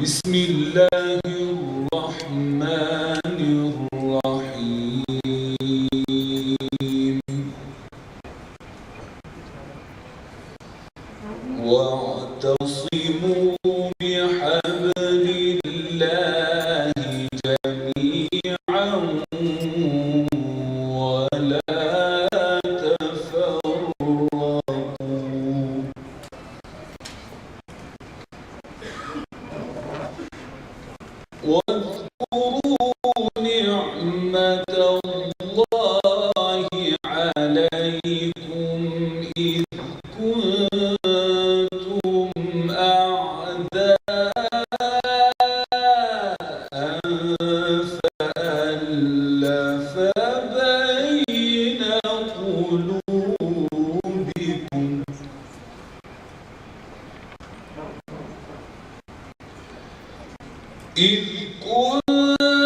بسم الله الرحمن الرحيم واعتصموا بحبل الله جميعا ولا تفرقوا واذكروا نعمة الله عليكم إذ كنتم أعداء فألف بين قلوبكم إذ كنتم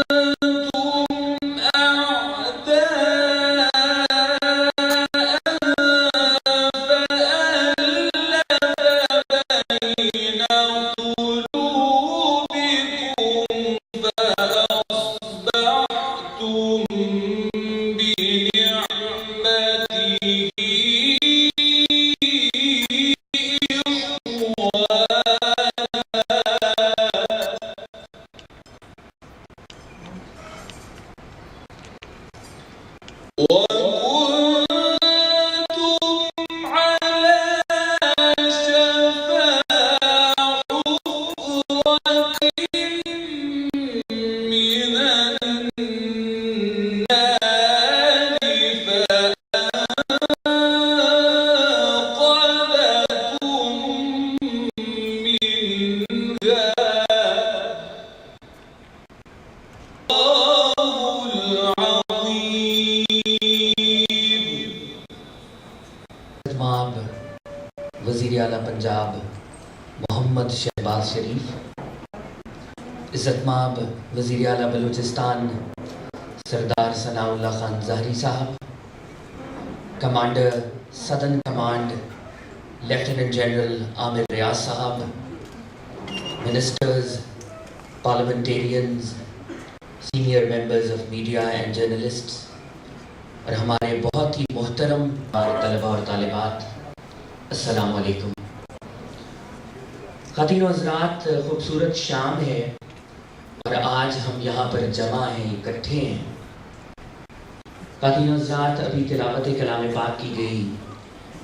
أعداء فألف بين قلوبكم فأصبحتم بنعمته وكنتم على شفا حفرة من النار فأنقذكم منها الله العظيم. جناب وزیر اعلیٰ پنجاب محمد شہباز شریف، عزت مآب وزیر اعلیٰ بلوچستان سردار ثناء اللہ خان ظاہری صاحب، commander southern command lieutenant general Amir Riaz صاحب، ministers, parliamentarians, senior members of media and journalists, اور ہمارے بہت ہی محترم طلباء اور طالبات، السلام علیکم. خواتین و حضرات، خوبصورت شام ہے اور آج ہم یہاں پر جمع ہیں، اکٹھے ہیں. خواتین و حضرات، ابھی تلاوت کلام پاک کی گئی،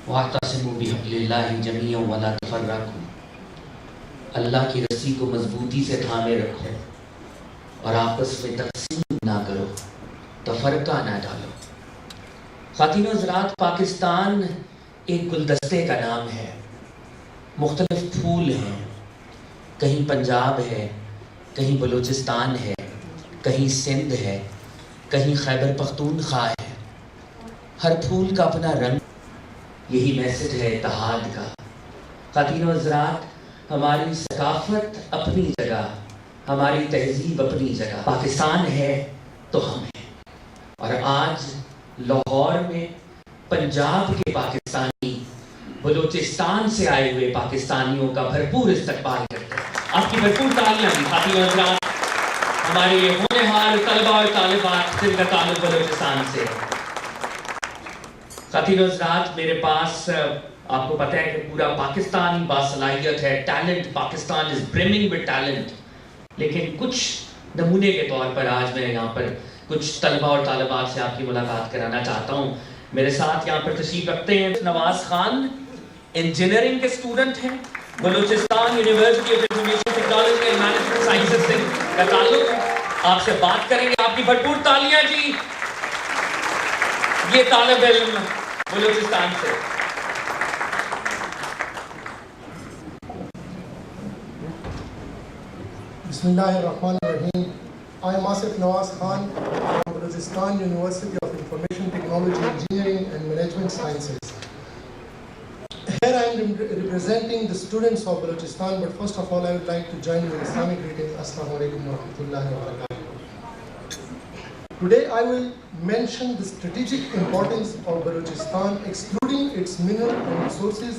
واعتصموا بحبل اللہ جمیعا ولا تفرقوا، اللہ کی رسی کو مضبوطی سے تھامے رکھو اور آپس میں تقسیم نہ کرو، تفرقہ نہ ڈالو. خواتین و حضرات، پاکستان ایک گلدستے کا نام ہے، مختلف پھول ہیں، کہیں پنجاب ہے، کہیں بلوچستان ہے، کہیں سندھ ہے، کہیں خیبر پختونخوا ہے. ہر پھول کا اپنا رنگ، یہی میسج ہے اتحاد کا. خواتین و حضرات، ہماری ثقافت اپنی جگہ، ہماری تہذیب اپنی جگہ، پاکستان ہے تو ہم ہیں. اور آج لاہور میں پنجاب کے پاکستانی بلوچستان سے آئے ہوئے پاکستانیوں کا بھرپور استقبال کرتے ہیں. آپ کی بھرپور تالیاں بھی. خواتین و حضرات، ہمارے یہ ہونہار طلباء اور طالبات جن کا تعلق بلوچستان سے. خواتین و حضرات، میرے پاس آپ کو پتہ ہے کہ پورا پاکستان باصلاحیت ہے، talent, Pakistan is برمنگ with talent. لیکن کچھ نمونے کے طور پر آج میں یہاں پر کچھ طلباء اور طالبات سے آپ کی ملاقات کرانا چاہتا ہوں. میرے ساتھ یہاں پر تشریف رکھتے ہیں نواز خان، انجینئرنگ کے اسٹوڈنٹ ہیں، Balochistan university of information technology and management sciences سے کا تعلق. آپ سے بات کریں گے. آپ کی بھرپور تالیاں جی. یہ طالب علم بلوچستان سے. بسم اللہ الرحمن الرحیم. I am Asif Nawaz Khan from Balochistan University of Information Technology, Engineering and Management Sciences. Here I am representing the students of Balochistan, but first of all I would like to join you in Islamic greeting. Assalamu alaikum wa rahmatullahi wa barakatuh. Today I will mention the strategic importance of Balochistan, excluding its mineral and resources,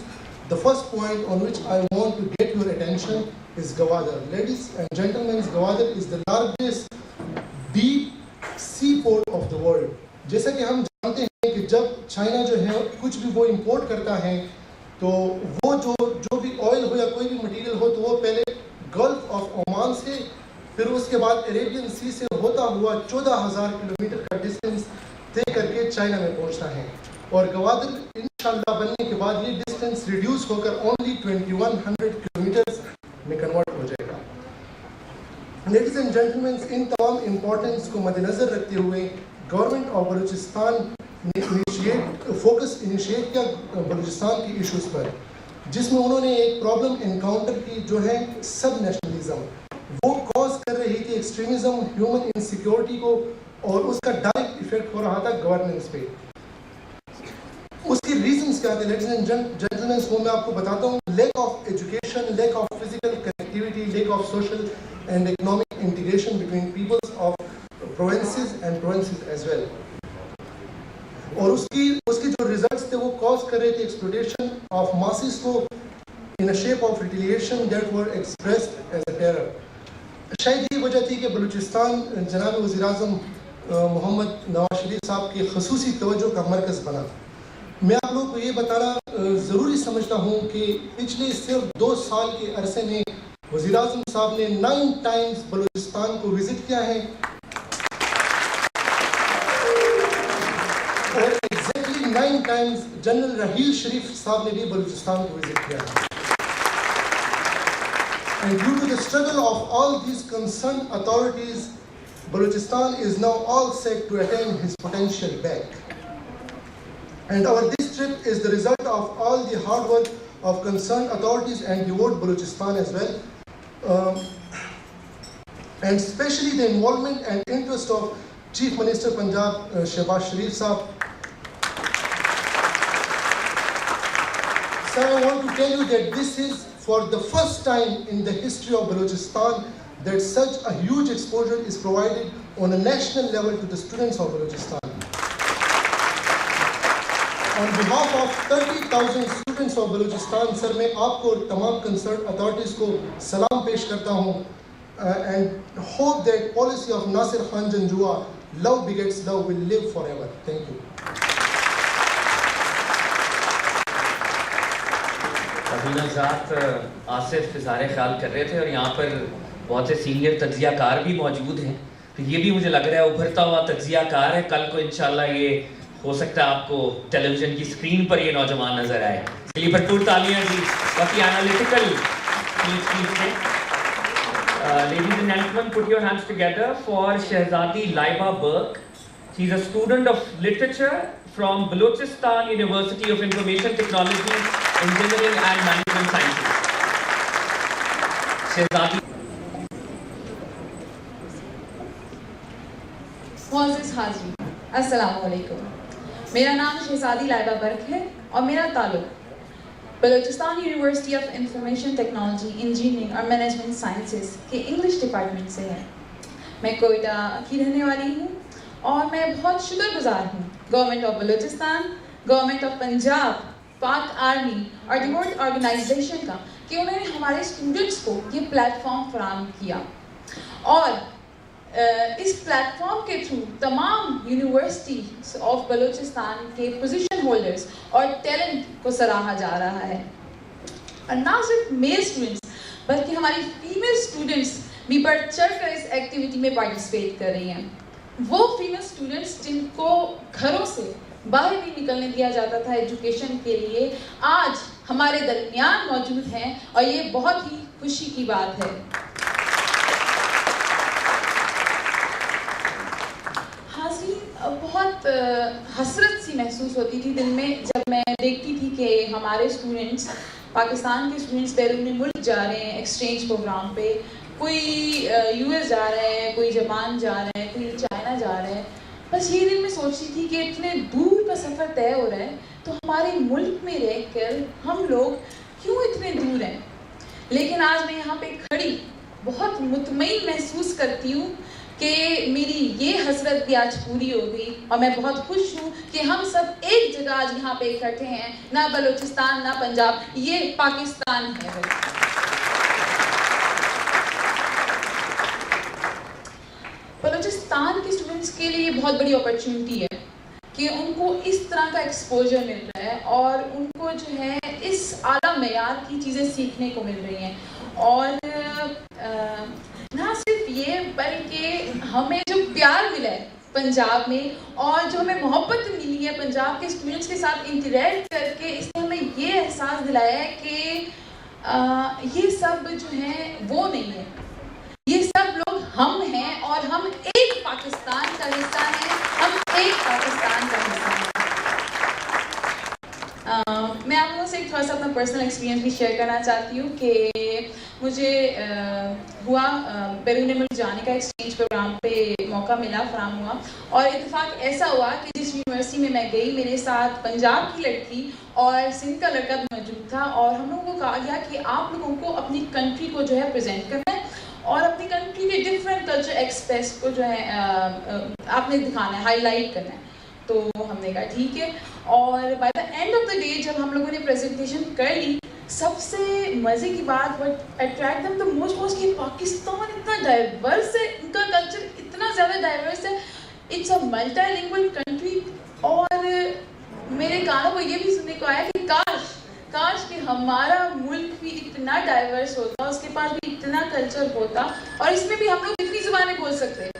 The first point on which I want to get your attention is Gwadar. Ladies and gentlemen, Gwadar is the largest deep seaport of the world. جیسا کہ ہم جانتے ہیں کہ جب China جو ہے کچھ بھی وہ امپورٹ کرتا ہے تو وہ جو بھی آئل ہو یا کوئی بھی مٹیریل ہو تو وہ پہلے گلف آف عمان سے پھر اس کے بعد عربین سی سے ہوتا ہوا 14,000 کلومیٹر کا ڈسٹینس طے کر کے چائنا میں پہنچتا ہے. اور گوادر انشاءاللہ بننے کے بعد یہ ڈسٹینس ریڈیوس ہو کر اونلی 2100 کلومیٹرز میں کنورٹ ہو جائے گا. لیڈیز اینڈ جینٹلمین, ان تمام امپورٹنس کو مد نظر رکھتے ہوئے گورنمنٹ آف بلوچستان نے فوکس انیشیٹ کیا بلوچستان کی ایشوز پر, جس میں انہوں نے ایک پرابلم انکاؤنٹر کی جو ہے سب نیشنلزم. وہ کاز کر رہی تھی ایکسٹریمزم, ہیومن انسیکیورٹی کو, اور اس کا ڈائریکٹ ایفیکٹ ہو رہا تھا گورننس پہ. اس کی ریزنس کیا تھے لیڈیز اینڈ جینٹلمین, وہ میں آپ کو بتاتا ہوں. Lack of education, lack of physical connectivity, lack of social and economic integration between peoples of provinces and provinces as well. اور اس کے جو ریزلٹس تھے وہ کاز کر رہے تھے ایکسپلوٹیشن آف ماسز کو in a shape of retaliation that were expressed as a terror. شاید یہ وجہ تھی کہ بلوچستان جناب وزیر اعظم محمد نواز شریف صاحب کے خصوصی توجہ کا مرکز بنا. میں آپ لوگوں کو یہ بتانا ضروری سمجھتا ہوں کہ پچھلے صرف 2 سال کے عرصے میں وزیر اعظم صاحب نے 9 ٹائمز بلوچستان کو وزٹ کیا ہے, اور ایگزیکٹلی 9 ٹائمز جنرل رحیل شریف صاحب نے بھی بلوچستان کو وزٹ کیا ہے. And due to the struggle of all these concerned authorities, Balochistan is now all set to attain his potential back. And this trip is the result of all the hard work of concerned authorities and devout Balochistan as well. And especially the involvement and interest of Chief Minister Punjab Shehbaz Sharif Sahab. Sir, I want to tell you that this is for the first time in the history of Balochistan that such a huge exposure is provided on a national level to the students of Balochistan. On behalf of 30,000 students of Balochistan, sir, میں آپ کو تمام concerned authorities کو سلام پیش کرتا ہوں and hope that policy of Nasir Khan Janjua, love begets love, will live forever. Thank you. ابھی حضرات آصف اظہار خیال کر رہے تھے اور یہاں پر بہت سے سینئر تجزیہ کار بھی موجود ہیں, تو یہ بھی مجھے لگ رہا ہے ابھرتا ہوا تجزیہ کار ہے. کل کو انشاءاللہ یہ ہو سکتا ہے آپ کو ٹیلی ویژن کی اسکرین پر یہ نوجوان نظر آئے. اس لیے بھرپور تالیاں جی, کافی انالیٹیکل چیز سے. Ladies and gentlemen, put your hands together for Shehzadi Laiba Burke. She is a student of literature from Balochistan University of Information Technology, Engineering and Management Sciences. Shehzadi. معزز حاضرین, السلام علیکم. میرا نام شہزادی لائبہ برق ہے اور میرا تعلق Balochistan university of information technology, engineering اور مینجمنٹ سائنسز کے انگلش ڈپارٹمنٹ سے ہے. میں کوئٹہ کی رہنے والی ہوں اور میں بہت شکر گزار ہوں government of Balochistan, government of Punjab, پاک آرمی اور ڈیوٹ آرگنائزیشن کا کہ انہوں نے ہمارے اسٹوڈنٹس کو یہ پلیٹ فارم فراہم کیا, اور اس پلیٹ فارم کے تھرو تمام یونیورسٹیز آف بلوچستان کے پوزیشن ہولڈرز اور ٹیلنٹ کو سراہا جا رہا ہے. اور نہ صرف میل اسٹوڈنٹس بلکہ ہماری فیمیل اسٹوڈنٹس بھی بڑھ چڑھ کر اس ایکٹیویٹی میں پارٹیسپیٹ کر رہی ہیں. وہ فیمیل اسٹوڈنٹس جن کو گھروں سے باہر نہیں نکلنے دیا جاتا تھا ایجوکیشن کے لیے, آج ہمارے درمیان موجود ہیں اور یہ بہت ہی خوشی کی بات ہے. بہت حسرت سی محسوس ہوتی تھی دل میں جب میں دیکھتی تھی کہ ہمارے اسٹوڈنٹس, پاکستان کے اسٹوڈنٹس بیرون ملک جا رہے ہیں ایکسچینج پروگرام پہ. کوئی یو ایس جا رہا ہے, کوئی جاپان جا رہا ہے, کوئی چائنا جا رہا ہے. بس یہ دل میں سوچتی تھی کہ اتنے دور کا سفر طے ہو رہا ہے تو ہمارے ملک میں رہ کر ہم لوگ کیوں اتنے دور ہیں. لیکن آج میں یہاں پہ کھڑی بہت مطمئن محسوس کرتی ہوں کہ میری یہ حسرت بھی آج پوری ہو گئی اور میں بہت خوش ہوں کہ ہم سب ایک جگہ آج یہاں پہ اکٹھے ہیں، نہ بلوچستان نہ پنجاب، یہ پاکستان ہے۔ بلوچستان کے اسٹوڈنٹس کے لیے یہ بہت بڑی اپرچونٹی ہے کہ ان کو اس طرح کا ایکسپوجر مل رہا ہے اور ان کو جو ہے اس اعلیٰ معیار کی چیزیں سیکھنے کو مل رہی ہیں، اور نہ صرف یہ بلکہ ہمیں جو پیار ملا ہے پنجاب میں اور جو ہمیں محبت ملی ہے پنجاب کے اسٹوڈنٹس کے ساتھ انٹریکٹ کر کے، اس نے ہمیں یہ احساس دلایا ہے کہ یہ سب جو ہیں وہ نہیں ہے، یہ سب لوگ ہم ہیں اور ہم ایک پاکستان کا حصہ ہیں، ہم ایک پاکستان کا حصہ ہیں۔ میں آپ لوگوں سے ایک تھوڑا سا اپنا پرسنل ایکسپیرینس بھی شیئر کرنا چاہتی ہوں کہ مجھے ہوا بیرون ملک جانے کا ایکسچینج پروگرام پہ موقع ملا، فراہم ہوا، اور اتفاق ایسا ہوا کہ جس یونیورسٹی میں گئی میرے ساتھ پنجاب کی لڑکی اور سندھ کا لڑکا بھی موجود تھا، اور ہم لوگوں کو کہا گیا کہ آپ لوگوں کو اپنی کنٹری کو جو ہے پریزنٹ کرنا ہے اور اپنی کنٹری کے ڈفرینٹ کلچر ایکسپریس کو جو ہے آپ نے دکھانا ہے، ہائی لائٹ کرنا ہے۔ تو ہم نے کہا ٹھیک ہے، اور by the and of the day جب ہم لوگوں نے پریزنٹیشن کر لی، سب سے مزے کی بات what attract them the most was کہ پاکستان اتنا ڈائیورس ہے، ان کا کلچر اتنا زیادہ ڈائیورس ہے، it's a multi language country, اور میرے کانوں کو یہ بھی سننے کو آیا کہ کاش کہ ہمارا ملک بھی اتنا ڈائیورس ہوتا، اس کے پاس بھی اتنا کلچر ہوتا اور اس میں بھی ہم لوگ اتنی زبانیں بول سکتے۔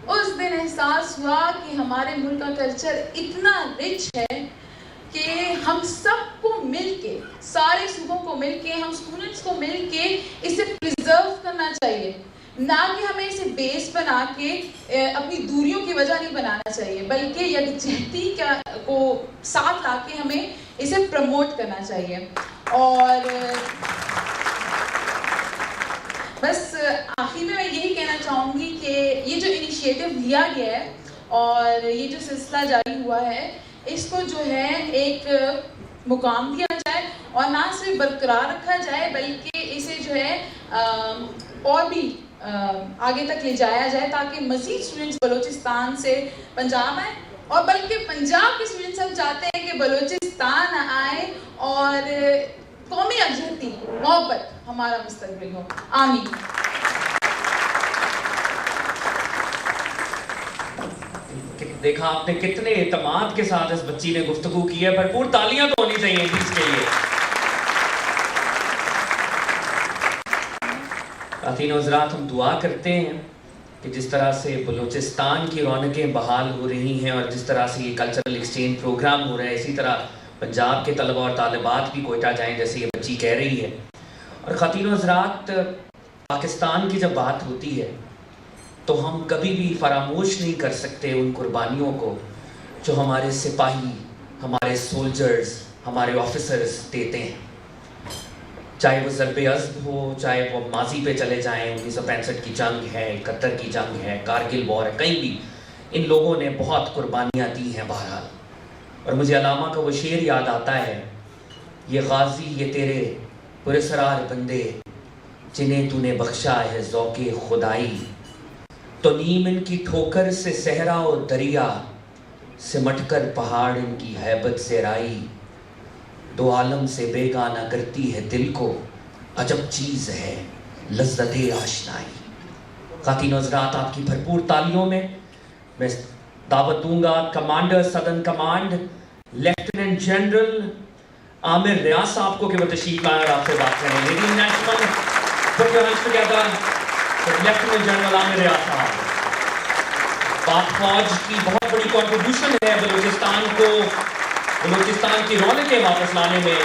اس دن احساس ہوا کہ ہمارے ملک کا کلچر اتنا رچ ہے کہ ہم سب کو مل کے، سارے صوبوں کو مل کے، ہم اسٹوڈنٹس کو مل کے اسے پریزرو کرنا چاہیے، نہ کہ ہمیں اسے بیس بنا کے اپنی دوریوں کی وجہ نہیں بنانا چاہیے، بلکہ یکجہتی کو ساتھ لا کے ہمیں اسے پروموٹ کرنا چاہیے۔ اور بس آخر میں یہی کہنا چاہوں گی کہ یہ جو انیشیٹو لیا گیا ہے اور یہ جو سلسلہ جاری ہوا ہے، اس کو جو ہے ایک مقام دیا جائے اور نہ صرف برقرار رکھا جائے بلکہ اسے جو ہے اور بھی آگے تک لے جایا جائے تاکہ مزید اسٹوڈنٹس بلوچستان سے پنجاب آئیں، اور بلکہ پنجاب کے اسٹوڈنٹس ہم چاہتے ہیں کہ بلوچستان آئے اور قومی یکجہتی، محبت ہمارا مستقبل ہو۔ آمین۔ دیکھا آپ نے کتنے اعتماد کے ساتھ اس بچی نے گفتگو کی ہے، بھرپور تالیاں تو ہونی چاہیے اس کے لیے۔ خواتین و حضرات، ہم دعا کرتے ہیں کہ جس طرح سے بلوچستان کی رونقیں بحال ہو رہی ہیں اور جس طرح سے یہ کلچرل ایکسچینج پروگرام ہو رہا ہے، اسی طرح پنجاب کے طلبہ اور طالبات بھی کوئٹہ جائیں جیسے یہ بچی کہہ رہی ہے۔ اور خواتین و حضرات، پاکستان کی جب بات ہوتی ہے تو ہم کبھی بھی فراموش نہیں کر سکتے ان قربانیوں کو جو ہمارے سپاہی، ہمارے سولجرز، ہمارے آفیسرز دیتے ہیں، چاہے وہ ضرب عزم ہو، چاہے وہ ماضی پہ چلے جائیں، 1965 کی جنگ ہے، 71 کی جنگ ہے، کارگل وار ہے، کہیں بھی ان لوگوں نے بہت قربانیاں دی ہیں بہرحال۔ اور مجھے علامہ کا وہ شعر یاد آتا ہے، یہ غازی یہ تیرے پراسرار بندے جنہیں تو نے بخشا ہے ذوق خدائی، تو نیم ان کی ٹھوکر سے صحرا و دریا، سمٹ کر پہاڑ ان کی ہیبت سے رائی، دو عالم سے بیگانہ کرتی ہے دل کو، عجب چیز ہے لذت آشنائی۔ خواتین و حضرات، آپ کی بھرپور تالیوں میں میں دعوت دوں گا commander southern command lieutenant general Amir Riaz صاحب کو کہ وہ تشریف لائیں اور آپ سے بات کریں۔ Ladies and gentlemen, put your hands together for lieutenant general Amir Riaz صاحب۔ پاک فوج کی بہت بڑی کنٹریبیوشن ہے بلوچستان کو، بلوچستان کی رونقیں واپس لانے میں۔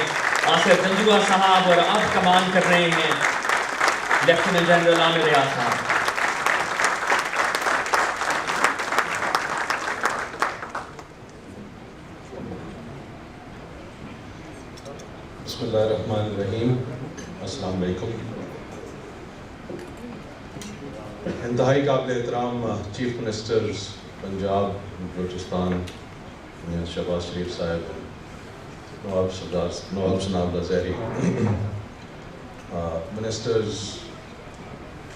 آصف زنجوہ صاحب اور اب کمان کر رہے ہیں لیفٹیننٹ جنرل عامر ریاض صاحب۔ بسم اللہ الرحمن الرحیم، السلام علیکم۔ انتہائی قابل احترام چیف منسٹر پنجاب بلوچستان شہباز شریف صاحب، نواب جناب لازیری، ministers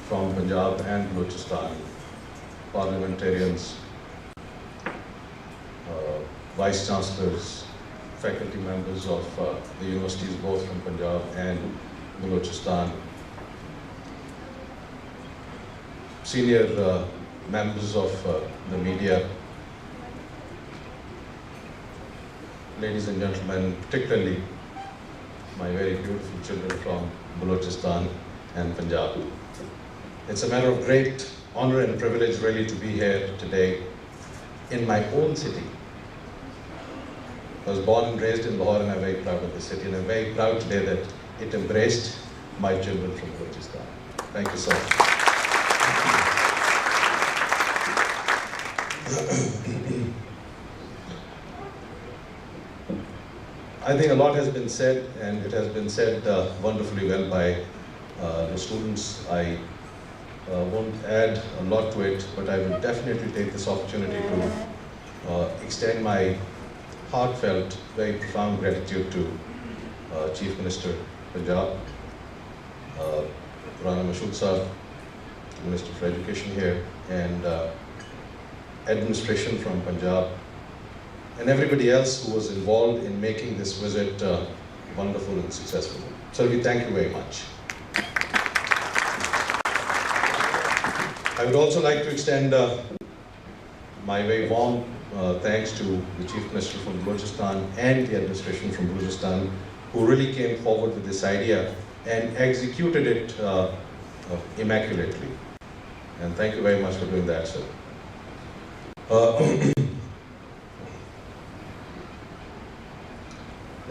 from Punjab and Balochistan, parliamentarians, vice chancellors, faculty members of the universities both from Punjab and Balochistan, senior members of the media, ladies and gentlemen, particularly my very beautiful children from Balochistan and Punjab. It's a matter of great honor and privilege really to be here today in my own city. I was born and raised in Lahore and I'm very proud of this city, and I'm very proud today that it embraced my children from Balochistan. Thank you so much. I think a lot has been said, and it has been said wonderfully well by the students. I won't add a lot to it, but I will definitely take this opportunity to extend my heartfelt, very profound gratitude to Chief Minister Punjab, Rana Mashood Sahab, Minister for Education here, and administration from Punjab, and everybody else who was involved in making this visit wonderful and successful. So we thank you very much. I would also like to extend my very warm thanks to the Chief Minister from Balochistan and the administration from Balochistan, who really came forward with this idea and executed it immaculately. And thank you very much for doing that, sir.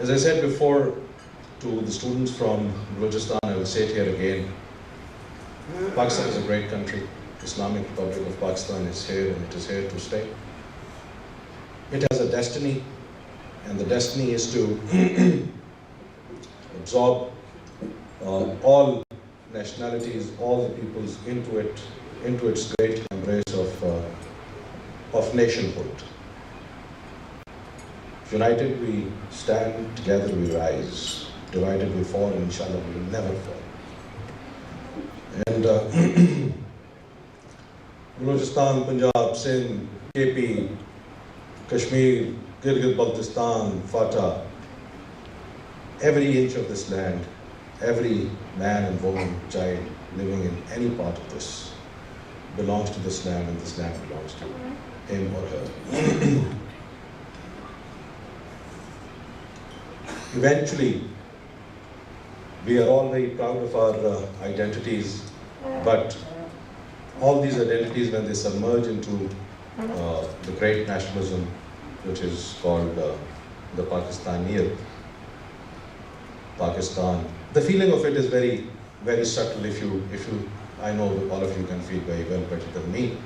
As I said before to the students from Balochistan, I will say it here again, Pakistan is a great country. Islamic Republic of Pakistan is here, and it is here to stay. It has a destiny, and the destiny is to absorb all nationalities, all the peoples into its great embrace of nationhood. United we stand, together we rise. Divided we fall, and inshallah we will never fall. And Balochistan, Punjab, Sindh, KP, Kashmir, Gilgit-Baltistan, Fatah, every inch of this land, every man and woman, child living in any part of this belongs to this land, and this land belongs to him or her. Eventually, we are all very proud of our identities, but all these identities, when they submerge into the great nationalism, which is called the Pakistaniyat, Pakistan, the feeling of it is very, very subtle. I know that all of you can feel very well better than me.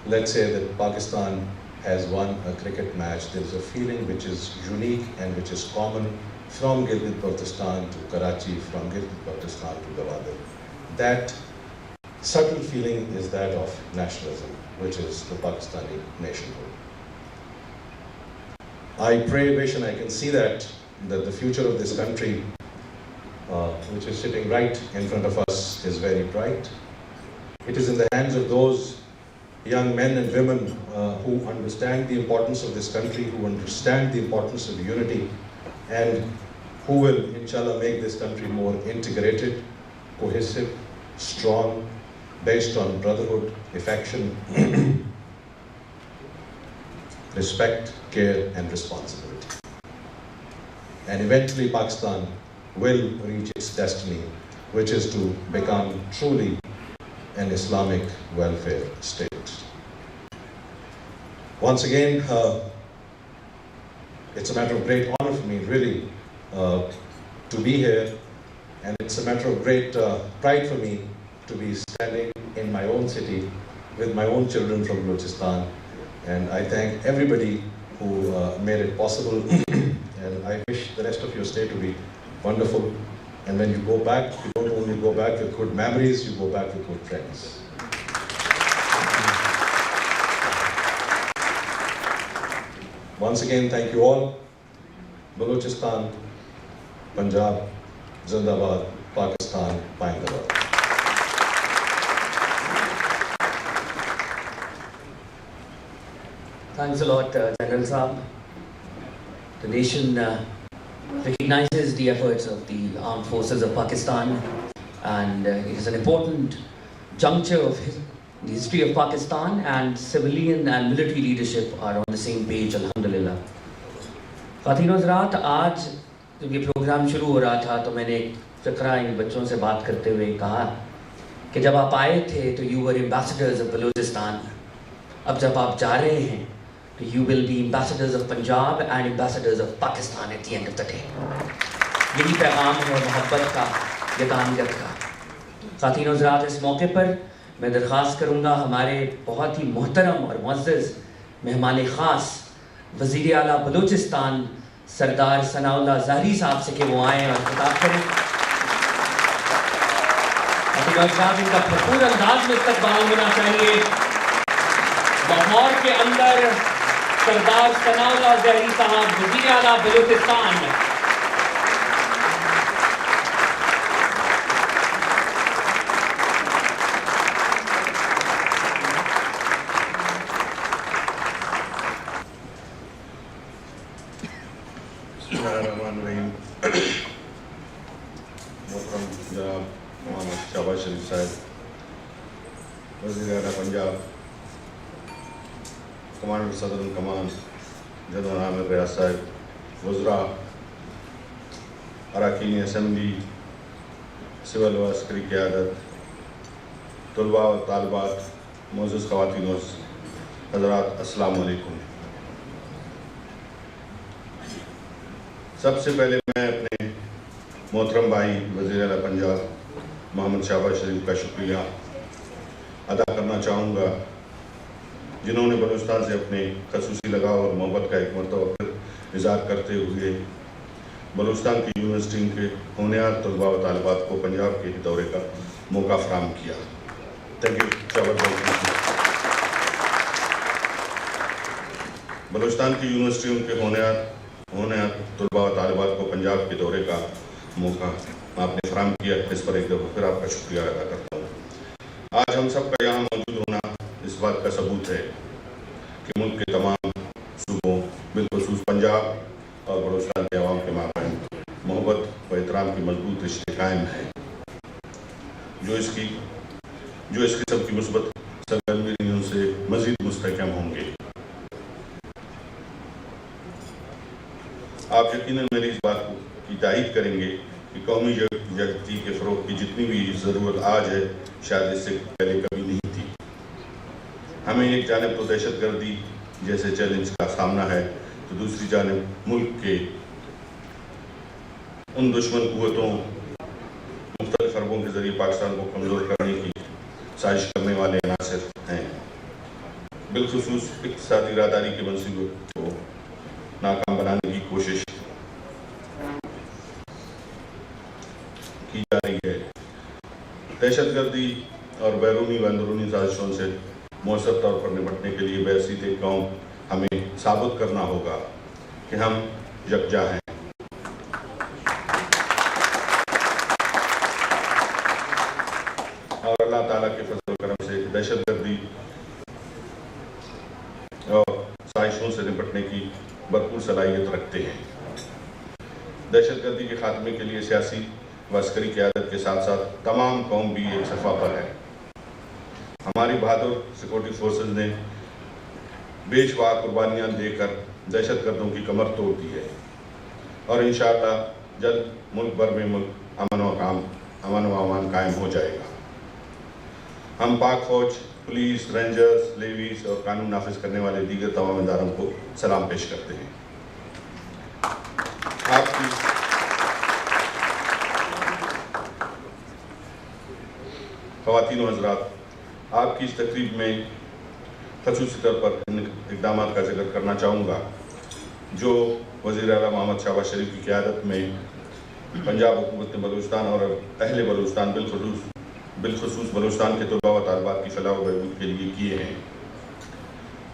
Let's say that Pakistan has won a cricket match. There is a feeling which is unique and which is common from Gilgit-Baltistan to Karachi, from Gilgit-Baltistan to Gwadar. That subtle feeling is that of nationalism, which is the Pakistani nationhood. I pray, wish, and I can see that the future of this country, which is sitting right in front of us, is very bright. It is in the hands of those young men and women who understand the importance of this country, who understand the importance of unity, and who will, inshallah, make this country more integrated, cohesive, strong, based on brotherhood, affection, respect, care, and responsibility. And eventually Pakistan will reach its destiny, which is to become truly an Islamic welfare state. Once again, it's a matter of great honor for me, really, to be here, and it's a matter of great pride for me to be standing in my own city with my own children from Balochistan. And I thank everybody who made it possible. And I wish the rest of your stay to be wonderful. And when you go back, you don't only go back with good memories, you go back with good friends. Once again, thank you all. Balochistan, Punjab, Zindabad, Pakistan, Paindabad. Thanks a lot, General Saab. The nation recognizes the efforts of the armed forces of Pakistan, and it is an important juncture of the history of Pakistan, and civilian and military leadership are on the same page, alhamdulillah. خواتین و حضرات, آج جب یہ programme شروع ہو رہا تھا تو میں نے ایک فقرہ ان بچوں سے بات کرتے ہوئے کہا کہ جب آپ آئے تھے تو you were ambassadors of Balochistan, اب جب آپ جا رہے ہیں تو you will be ambassadors of Punjab and ambassadors of Pakistan at the end of the day. یہی پیغام ہے محبت کا, یگانگت کا. خواتین و حضرات, اس موقع پر میں درخواست کروں گا ہمارے بہت ہی محترم اور معزز مہمان خاص وزیر اعلیٰ بلوچستان سردار ثناء اللہ ظاہری صاحب سے کہ وہ آئیں اور خطاب کریں. ان کا بھرپور انداز میں استقبال ہونا چاہیے. لاہور کے اندر سردار ثناء اللہ ظاہری صاحب وزیر اعلیٰ بلوچستان. شہباز شریف صاحب, وزیر اعلیٰ پنجاب, کمانڈر صدر الکمان جنرل عامر ریاض صاحب, وزراء, اراکین اسمبلی, سول و عسکری قیادت, طلباء و طالبات, معزز خواتین و حضرات, السلام علیکم. سب سے پہلے میں اپنے محترم بھائی وزیر اعلیٰ پنجاب محمد شہباز شریف کا شکریہ ادا کرنا چاہوں گا, جنہوں نے بلوچستان سے اپنے خصوصی لگاؤ اور محبت کا ایک مرتبہ پھر اظہار کرتے ہوئے بلوچستان کی یونیورسٹی کے ہونہار طلباء و طالبات کو پنجاب کے دورے کا موقع فراہم کیا. تھینک یو شہباز بھائی. بلوچستان کی یونیورسٹیوں کے ہونہار طلباء و طالبات کو پنجاب کے دورے کا موقع آپ نے فراہم کیا, اس پر ایک دفعہ پھر آپ کا شکریہ ادا کرتا ہوں. آج ہم سب کا یہاں موجود ہونا اس بات کا ثبوت ہے کہ ملک کے تمام صوبوں بالخصوص پنجاب اور بلوچستان کے عوام کے مابین محبت و احترام کی مضبوط رشتے قائم ہیں, جو اس قسم کی مثبت سرگرمیوں سے مزید مستحکم ہوں گے. آپ یقیناً میری اس بات کی تائید کریں گے کہ قومی یکجہتی کے فروغ کی جتنی بھی ضرورت آج ہے, شاید اس سے پہلے کبھی نہیں تھی. ہمیں ایک جانب تو دہشت گردی جیسے چیلنج کا سامنا ہے, تو دوسری جانب ملک کے ان دشمن قوتوں مختلف حربوں کے ذریعے پاکستان کو کمزور کرنے کی سازش کرنے والے عناصر ہیں. بالخصوص اقتصادی راداری کے منصوبے کو ناکام بنانے کی کوشش کی جا رہی ہے. دہشت گردی اور بیرونی و اندرونی سازشوں سے مؤثر طور پر نمٹنے کے لیے بحیثیت ایک قوم ہمیں ثابت کرنا ہوگا کہ ہم یکجا ہیں. اور اللہ تعالیٰ کے فضل و کرم سے دہشت گردی اور سازشوں سے نمٹنے کی بھرپور صلاحیت رکھتے ہیں. دہشت گردی کے خاتمے کے لیے سیاسی و عسکری قیادت کے ساتھ ساتھ تمام قوم بھی ایک صفحہ پر ہے. ہماری بہادر سیکورٹی فورسز نے بے شمار قربانیاں دے کر دہشت گردوں کی کمر توڑ دی ہے, اور انشاءاللہ جلد ملک بھر میں امن و امان قائم ہو جائے گا. ہم پاک فوج, پولیس, رینجرز, لیویز اور قانون نافذ کرنے والے دیگر تمام اداروں کو سلام پیش کرتے ہیں. خواتین و حضرات, آپ کی اس تقریب میں خصوصی طور پر ان اقدامات کا ذکر کرنا چاہوں گا جو وزیر اعلیٰ محمد شہباز شریف کی قیادت میں پنجاب حکومت نے بلوچستان اور اہل بلوچستان بالخصوص بلوچستان کے طلباء و طالبات کی فلاح و بہبود کے لیے کیے ہیں.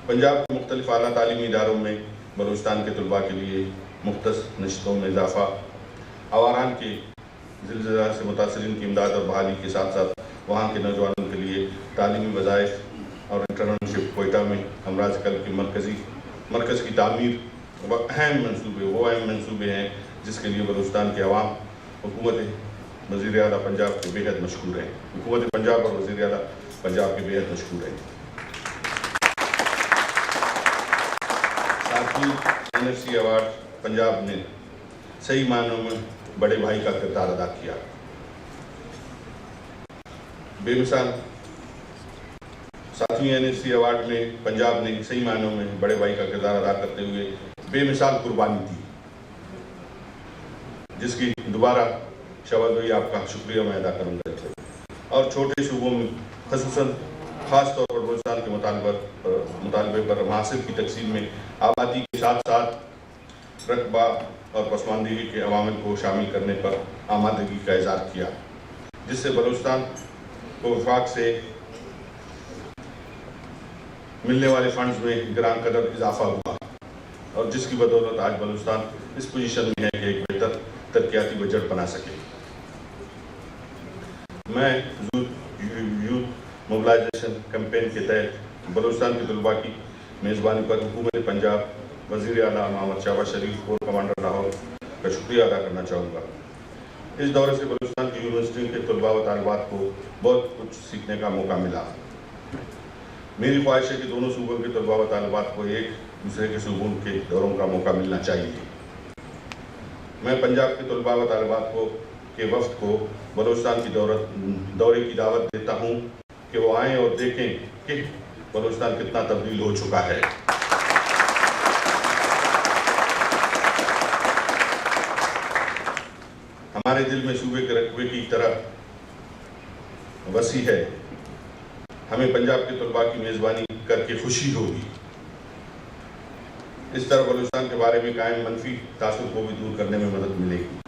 پنجاب کے مختلف اعلیٰ تعلیمی اداروں میں بلوچستان کے طلباء کے لیے مختص نشستوں میں اضافہ, آواران کے زلزلہ سے متاثرین کی امداد اور بحالی کے ساتھ ساتھ وہاں کے نوجوانوں کے لیے تعلیمی وظائف اور انٹرنشپ کوئٹہ میں امراض قلب کی مرکزی مرکز کی تعمیر وہ اہم منصوبے ہیں جس کے لیے بلوچستان کے عوام حکومت وزیر اعلیٰ پنجاب کے بےحد مشکور ہیں، حکومت پنجاب اور وزیر اعلیٰ پنجاب کے بےحد مشکور ہیں۔ ساتھ ہی NFC ایوارڈ پنجاب نے صحیح معنوں میں بڑے بھائی کا کردار ادا کیا۔ بے مثال ساتھی NFC ایوارڈ میں پنجاب نے صحیح معنوں میں بڑے بھائی کا کردار ادا کرتے ہوئے بے مثال قربانی دی، جس کی دوبارہ شاباش بھائی آپ کا شکریہ میں ادا کروں گا۔ اور چھوٹے صوبوں میں خصوصاً خاص طور پر بلوچستان کے مطالبے پر محاصر کی تقسیم میں آبادی کے ساتھ ساتھ رقبہ اور پسماندگی کے عوامل کو شامل کرنے پر آمادگی کا اظہار کیا، جس سے بلوچستان کو وفاق سے ملنے والے فنڈز میں گران قدر اضافہ ہوا، اور جس کی بدولت آج بلوچستان اس پوزیشن میں ہے کہ ایک بہتر ترقیاتی بجٹ بنا سکے۔ میں یوتھ موبلائزیشن کیمپین کے تحت بلوچستان کے طلباء کی میزبانی پر حکومت پنجاب، وزیر اعلیٰ محمد شہباز شریف، کور کمانڈر لاہور کا شکریہ ادا کرنا چاہوں گا۔ اس دورے سے بلوچستان کی یونیورسٹی کے طلباء و طالبات کو بہت کچھ سیکھنے کا موقع ملا۔ میری خواہش ہے کہ دونوں صوبوں کے طلباء و طالبات کو ایک دوسرے کے صوبوں کے دوروں کا موقع ملنا چاہیے۔ میں پنجاب کے طلباء و طالبات کے وفد کو بلوچستان کی دورے کی دعوت دیتا ہوں کہ وہ آئیں اور دیکھیں کہ بلوچستان کتنا تبدیل ہو چکا ہے۔ ہمارے دل میں صوبے کے رقبے کی طرح وسیع ہے، ہمیں پنجاب کے طلباء کی میزبانی کر کے خوشی ہوگی۔ اس طرح بلوچستان کے بارے میں قائم منفی تاثر کو بھی دور کرنے میں مدد ملے گی۔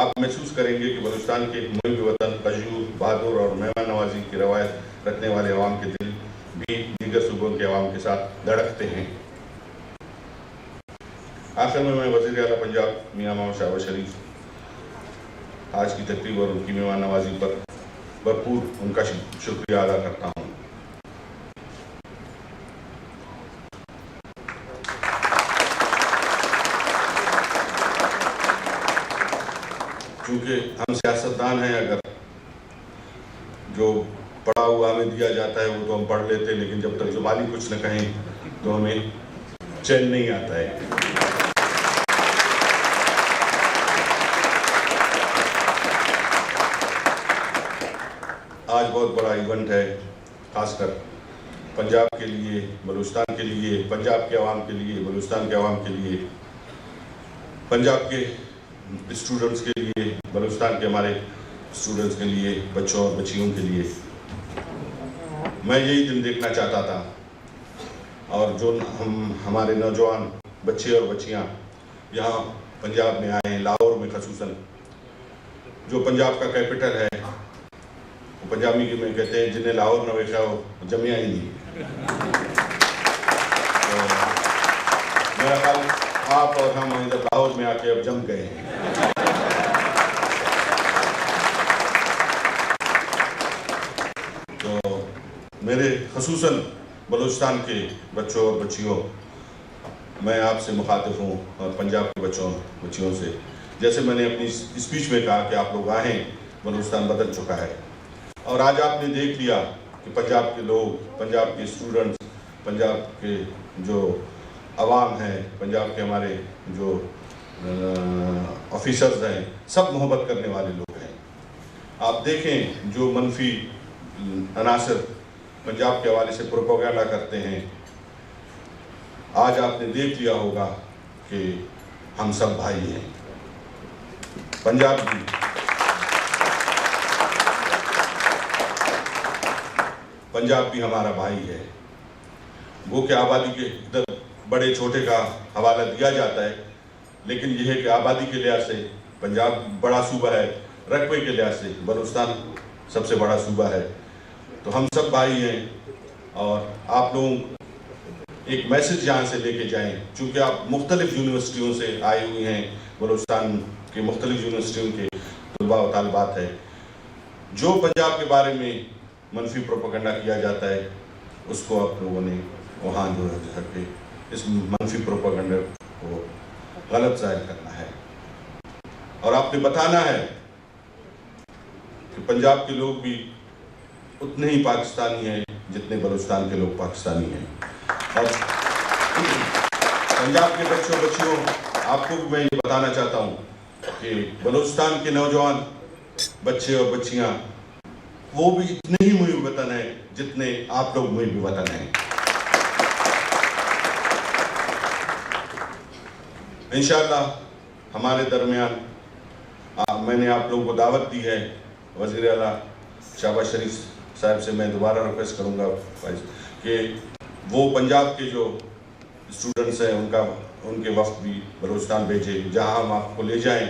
آپ محسوس کریں گے کہ بلوچستان کے محب وطن، غیور، بہادر اور مہمان نوازی کی روایت رکھنے والے عوام کے دل بھی دیگر صوبوں کے عوام کے ساتھ دھڑکتے ہیں۔ آخر میں وزیر اعلیٰ پنجاب میاں محمد شہباز شریف آج کی تقریب اور ان کی مہمان نوازی پر بھرپور ان کا شکریہ ادا کرتا ہوں۔ چونکہ ہم سیاستدان ہیں، اگر جو پڑھا ہوا ہمیں دیا جاتا ہے وہ تو ہم پڑھ لیتے ہیں، لیکن جب تک زبانی کچھ نہ کہیں تو ہمیں چین نہیں آتا ہے۔ آج بہت بڑا ایونٹ ہے، خاص کر پنجاب کے لیے، بلوچستان کے لیے، پنجاب کے عوام کے لیے، بلوچستان کے عوام کے لیے، پنجاب کے اسٹوڈنٹس کے لیے، بلوچستان کے ہمارے اسٹوڈنٹس کے لیے، بچوں اور بچیوں کے لیے۔ میں یہی دن دیکھنا چاہتا تھا، اور جو ہمارے نوجوان بچے اور بچیاں یہاں پنجاب میں آئے ہیں، لاہور میں خصوصاً، جو پنجاب کا کیپٹل ہے، وہ پنجابی میں کہتے ہیں جنہیں لاہور نہ ویکھا ہو جمیا ہی نہیں۔ میرا خیال آپ اور ہم ادھر لاہور میں آ کے اب جم گئے ہیں۔ تو میرے خصوصاً بلوچستان کے بچوں اور بچیوں، میں آپ سے مخاطب ہوں، اور پنجاب کے بچوں بچیوں سے، جیسے میں نے اپنی اسپیچ میں کہا کہ آپ لوگ آئیں، بلوچستان بدل چکا ہے۔ اور آج آپ نے دیکھ لیا کہ پنجاب کے لوگ، پنجاب کے اسٹوڈنٹس، پنجاب کے جو عوام ہیں، پنجاب کے ہمارے جو آفیسرز ہیں، سب محبت کرنے والے لوگ ہیں۔ آپ دیکھیں جو منفی عناصر پنجاب کے حوالے سے پروپیگنڈا کرتے ہیں، آج آپ نے دیکھ لیا ہوگا کہ ہم سب بھائی ہیں۔ پنجاب بھی ہمارا بھائی ہے۔ وہ کہ آبادی کے ادھر بڑے چھوٹے کا حوالہ دیا جاتا ہے، لیکن یہ ہے کہ آبادی کے لحاظ سے پنجاب بڑا صوبہ ہے، رقبے کے لحاظ سے بلوچستان سب سے بڑا صوبہ ہے۔ تو ہم سب بھائی ہیں، اور آپ لوگ ایک میسج یہاں سے لے کے جائیں، چونکہ آپ مختلف یونیورسٹیوں سے آئے ہوئے ہیں، بلوچستان کے مختلف یونیورسٹیوں کے طلباء و طالبات ہیں۔ جو پنجاب کے بارے میں منفی پروپیگنڈا کیا جاتا ہے، اس کو آپ لوگوں نے وہاں جو ہے اس منفی پروپیگنڈا کو غلط ظاہر کرنا ہے، اور آپ نے بتانا ہے کہ پنجاب کے لوگ بھی اتنے ہی پاکستانی ہیں جتنے بلوچستان کے لوگ پاکستانی ہیں. اور پنجاب کے بچوں بچیوں، آپ کو بھی میں یہ بتانا چاہتا ہوں کہ بلوچستان کے نوجوان بچے اور بچیاں وہ بھی اتنے ہی محب وطن ہیں جتنے آپ لوگ محب وطن ہیں. انشاءاللہ ہمارے درمیان میں نے آپ لوگوں کو دعوت دی ہے. وزیر اعلیٰ شہباز شریف صاحب سے میں دوبارہ ریکویسٹ کروں گا کہ وہ پنجاب کے جو اسٹوڈنٹس ہیں ان کے وفد بھی بلوچستان بھیجے، جہاں ہم آپ کو لے جائیں.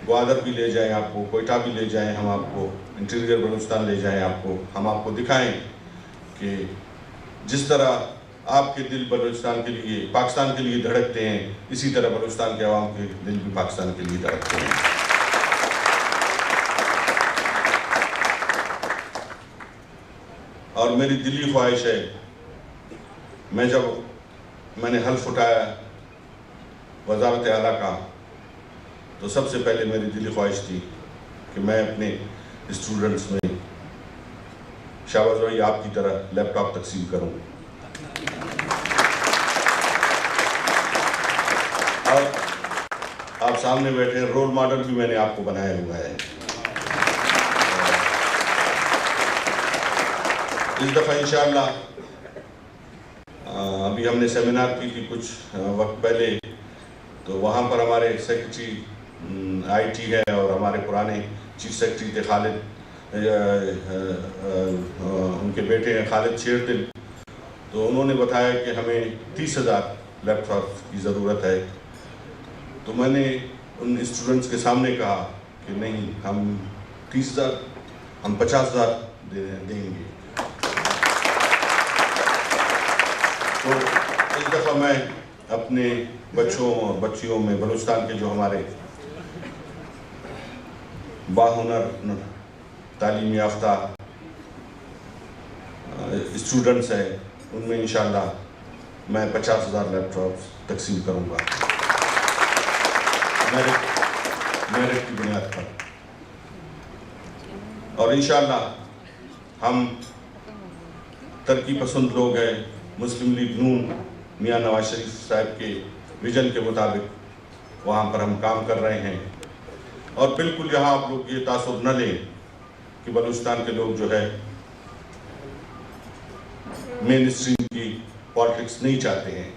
گوادر بھی لے جائیں آپ کو، کوئٹہ بھی لے جائیں ہم آپ کو، انٹیریئر بلوچستان لے جائیں آپ کو. ہم آپ کو دکھائیں کہ جس طرح آپ کے دل بلوچستان کے لیے، پاکستان کے لیے دھڑکتے ہیں، اسی طرح بلوچستان کے عوام کے دل بھی پاکستان کے لیے دھڑکتے ہیں. اور میری دلی خواہش ہے، میں نے حلف اٹھایا وزارت اعلیٰ کا، تو سب سے پہلے میری دلی خواہش تھی کہ میں اپنے اسٹوڈنٹس میں شہباز بھائی آپ کی طرح لیپ ٹاپ تقسیم کروں. اور آپ سامنے بیٹھے ہیں، رول ماڈل بھی میں نے آپ کو بنایا ہوا ہے. اس دفعہ انشاءاللہ ابھی ہم نے سیمینار کی تھی کچھ وقت پہلے، تو وہاں پر ہمارے سیکرٹری آئی ٹی ہے اور ہمارے پرانے چیف سیکرٹری تھے خالد، ان کے بیٹے ہیں خالد شیردل، تو انہوں نے بتایا کہ ہمیں 30,000 لیپ ٹاپ کی ضرورت ہے. تو میں نے ان اسٹوڈنٹس کے سامنے کہا کہ نہیں، ہم 30,000 ہم 50,000 دیں گے. تو اس دفعہ میں اپنے بچوں اور بچیوں میں بلوچستان کے جو ہمارے باہنر تعلیم یافتہ اسٹوڈنٹس ہیں، ان میں انشاءاللہ میں 50,000 لیپ ٹاپ تقسیم کروں گا میرٹ کی بنیاد پر. اور انشاءاللہ ہم ترقی پسند لوگ ہیں. مسلم لیگ نون میاں نواز شریف صاحب کے ویژن کے مطابق وہاں پر ہم کام کر رہے ہیں. اور بالکل یہاں آپ لوگ یہ تاثر نہ لیں کہ بلوچستان کے لوگ جو ہے مین اسٹریم کی پالیٹکس نہیں چاہتے ہیں.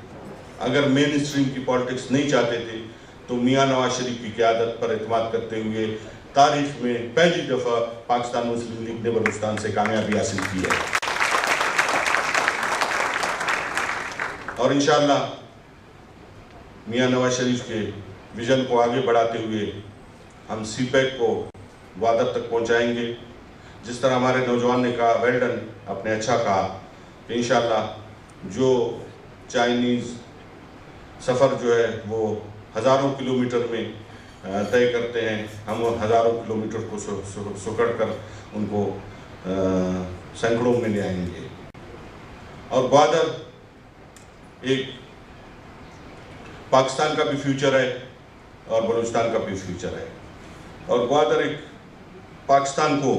اگر مین اسٹریم کی پالیٹکس نہیں چاہتے تھے تو میاں نواز شریف کی قیادت پر اعتماد کرتے ہوئے تاریخ میں پہلی دفعہ پاکستان مسلم لیگ نے بلوچستان سے کامیابی حاصل کی ہے. اور انشاءاللہ میاں نواز شریف کے ویژن کو آگے بڑھاتے ہوئے ہم سی پیک کو گوادر تک پہنچائیں گے. جس طرح ہمارے نوجوان نے کہا ویل ڈن، آپ نے اچھا کہا کہ انشاءاللہ جو چائنیز سفر جو ہے وہ ہزاروں کلومیٹر میں طے کرتے ہیں، ہم ہزاروں کلومیٹر کو سکڑ کر ان کو سینکڑوں میں لے آئیں گے. اور گوادر ایک پاکستان کا بھی فیوچر ہے اور بلوچستان کا بھی فیوچر ہے. اور گوادر ایک پاکستان کو،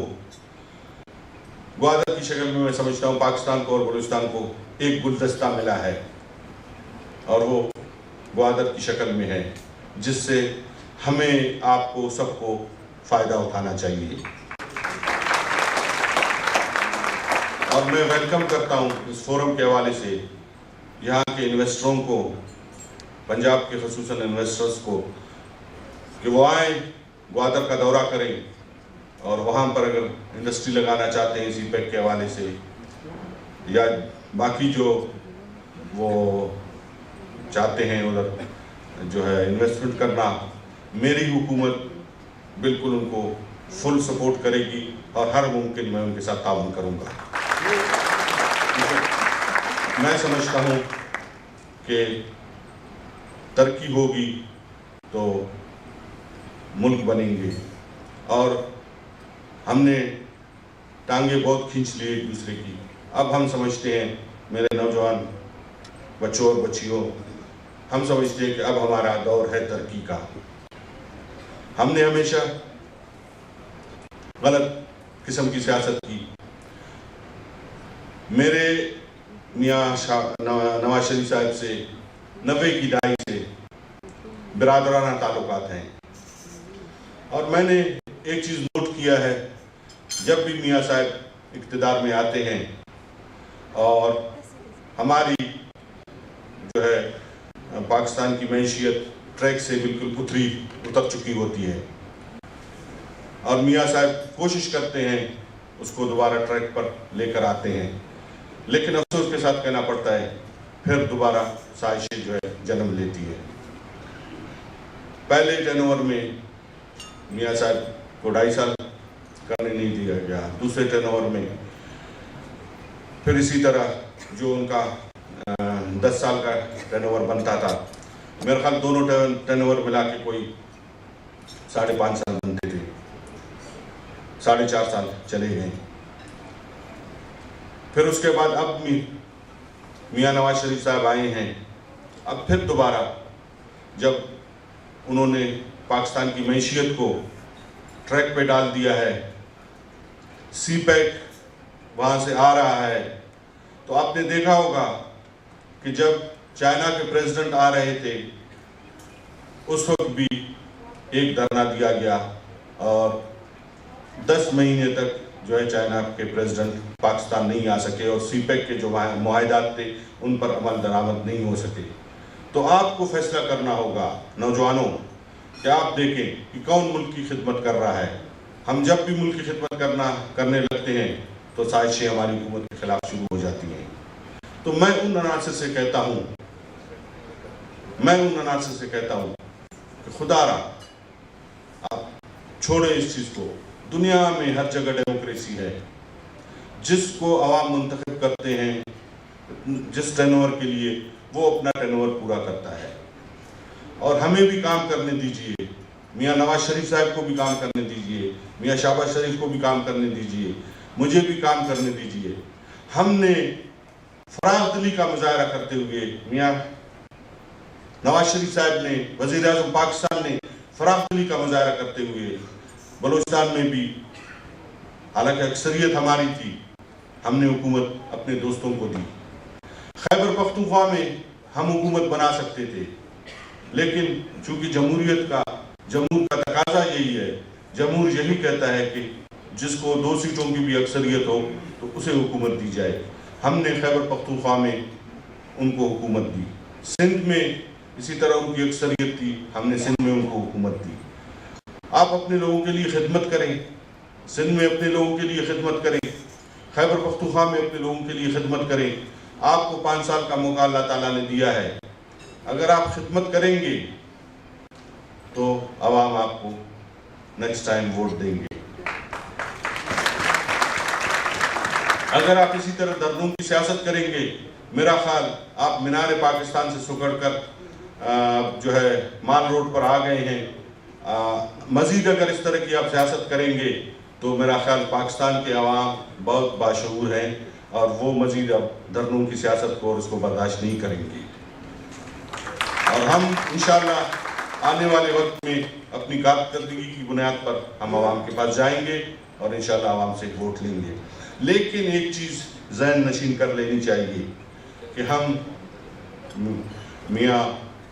گوادر کی شکل میں سمجھتا ہوں پاکستان کو اور بلوچستان کو ایک گلدستہ ملا ہے، اور وہ گوادر کی شکل میں ہے، جس سے ہمیں آپ کو سب کو فائدہ اٹھانا چاہیے. اور میں ویلکم کرتا ہوں اس فورم کے حوالے سے یہاں کے انویسٹروں کو، پنجاب کے خصوصاً انویسٹرز کو، کہ وہ آئیں گوادر کا دورہ کریں اور وہاں پر اگر انڈسٹری لگانا چاہتے ہیں سی پیک کے حوالے سے یا باقی جو وہ چاہتے ہیں ادھر جو ہے انویسٹمنٹ کرنا، میری حکومت بالکل ان کو فل سپورٹ کرے گی اور ہر ممکن میں ان کے ساتھ تعاون کروں گا. میں سمجھتا ہوں کہ ترقی ہوگی تو ملک بنیں گے، اور ہم نے ٹانگیں بہت کھینچ لی ایک دوسرے کی. اب ہم سمجھتے ہیں میرے نوجوان بچوں اور بچیوں، ہم سمجھتے ہیں کہ اب ہمارا دور ہے ترقی کا۔ ہم نے ہمیشہ غلط قسم کی سیاست کی۔ میرے میاں نواز شریف صاحب سے 90 کی دہائی سے برادرانہ تعلقات ہیں، اور میں نے ایک چیز نوٹ کیا ہے، جب بھی میاں صاحب اقتدار میں آتے ہیں اور ہماری جو ہے پاکستان کی معیشت ٹریک سے بالکل اتر چکی ہوتی ہے، اور میاں صاحب کوشش کرتے ہیں اس کو دوبارہ ٹریک پر لے کر آتے ہیں، لیکن افسوس کے ساتھ کہنا پڑتا ہے پھر دوبارہ سازشیں جو ہے جنم لیتی ہے۔ پہلے ٹرن اوور میں میاں صاحب کو 2.5 سال کرنے نہیں دیا گیا، دوسرے ٹرن اوور میں پھر اسی طرح جو ان کا 10 سال کا ٹرن اوور بنتا تھا، میرے خیال دونوں ٹرن اوور ملا کے کوئی 5.5 سال بنتے تھے، 4.5 سال چلے گئے۔ پھر اس کے بعد اب میاں نواز شریف صاحب آئے ہیں، اب پھر دوبارہ جب انہوں نے پاکستان کی معیشت کو ٹریک پہ ڈال دیا ہے، سی پیک وہاں سے آ رہا ہے، تو آپ نے دیکھا ہوگا کہ جب چائنا کے پریزیڈنٹ آ رہے تھے اس وقت بھی ایک دھرنا دیا گیا، اور 10 مہینے تک جو ہے چائنا کے پریزیڈنٹ پاکستان نہیں آ سکے، اور سی پیک کے جو معاہدات تھے ان پر عمل درآمد نہیں ہو سکے۔ تو آپ کو فیصلہ کرنا ہوگا نوجوانوں کہ آپ دیکھیں کہ کون ملک کی خدمت کر رہا ہے۔ ہم جب بھی ملک کی خدمت کرنے لگتے ہیں تو سازشیں ہماری حکومت کے خلاف شروع ہو جاتی ہیں۔ تو میں ان عناصر سے کہتا ہوں کہ خدا را آپ چھوڑیں اس چیز کو۔ دنیا میں ہر جگہ ڈیموکریسی ہے، جس کو عوام منتخب کرتے ہیں جس ٹرن اوور کے لیے، وہ اپنا ٹرن اوور پورا کرتا ہے، اور ہمیں بھی کام کرنے دیجئے، میاں نواز شریف صاحب کو بھی کام کرنے دیجئے، میاں شہباز شریف کو بھی کام کرنے دیجئے، مجھے بھی کام کرنے دیجئے۔ ہم نے فراغ دلی کا مظاہرہ کرتے ہوئے، میاں نواز شریف صاحب نے، وزیر اعظم پاکستان نے فراغ دلی کا مظاہرہ کرتے ہوئے بلوچستان میں بھی، حالانکہ اکثریت ہماری تھی، ہم نے حکومت اپنے دوستوں کو دی۔ خیبر پختونخوا میں ہم حکومت بنا سکتے تھے، لیکن چونکہ جمہور کا تقاضا یہی ہے، جمہور یہی کہتا ہے کہ جس کو 2 سیٹوں کی بھی اکثریت ہو تو اسے حکومت دی جائے۔ ہم نے خیبر پختونخوا میں ان کو حکومت دی، سندھ میں اسی طرح ان کی اکثریت تھی، ہم نے سندھ میں ان کو حکومت دی۔ آپ اپنے لوگوں کے لیے خدمت کریں، سندھ میں اپنے لوگوں کے لیے خدمت کریں، خیبر پختونخوا میں اپنے لوگوں کے لیے خدمت کریں۔ آپ کو 5 سال کا موقع اللہ تعالیٰ نے دیا ہے، اگر آپ خدمت کریں گے تو عوام آپ کو نیکسٹ ٹائم ووٹ دیں گے۔ اگر آپ اسی طرح دھرنوں کی سیاست کریں گے، میرا خیال آپ مینار پاکستان سے سکڑ کر جو ہے مال روڈ پر آ گئے ہیں۔ مزید اگر اس طرح کی آپ سیاست کریں گے تو میرا خیال پاکستان کے عوام بہت باشعور ہیں، اور وہ مزید اب دھرنوں کی سیاست کو اور اس کو برداشت نہیں کریں گے، اور ہم انشاءاللہ آنے والے وقت میں اپنی کارکردگی کی بنیاد پر ہم عوام کے پاس جائیں گے اور انشاءاللہ عوام سے ووٹ لیں گے۔ لیکن ایک چیز ذہن نشین کر لینی چاہیے کہ ہم میاں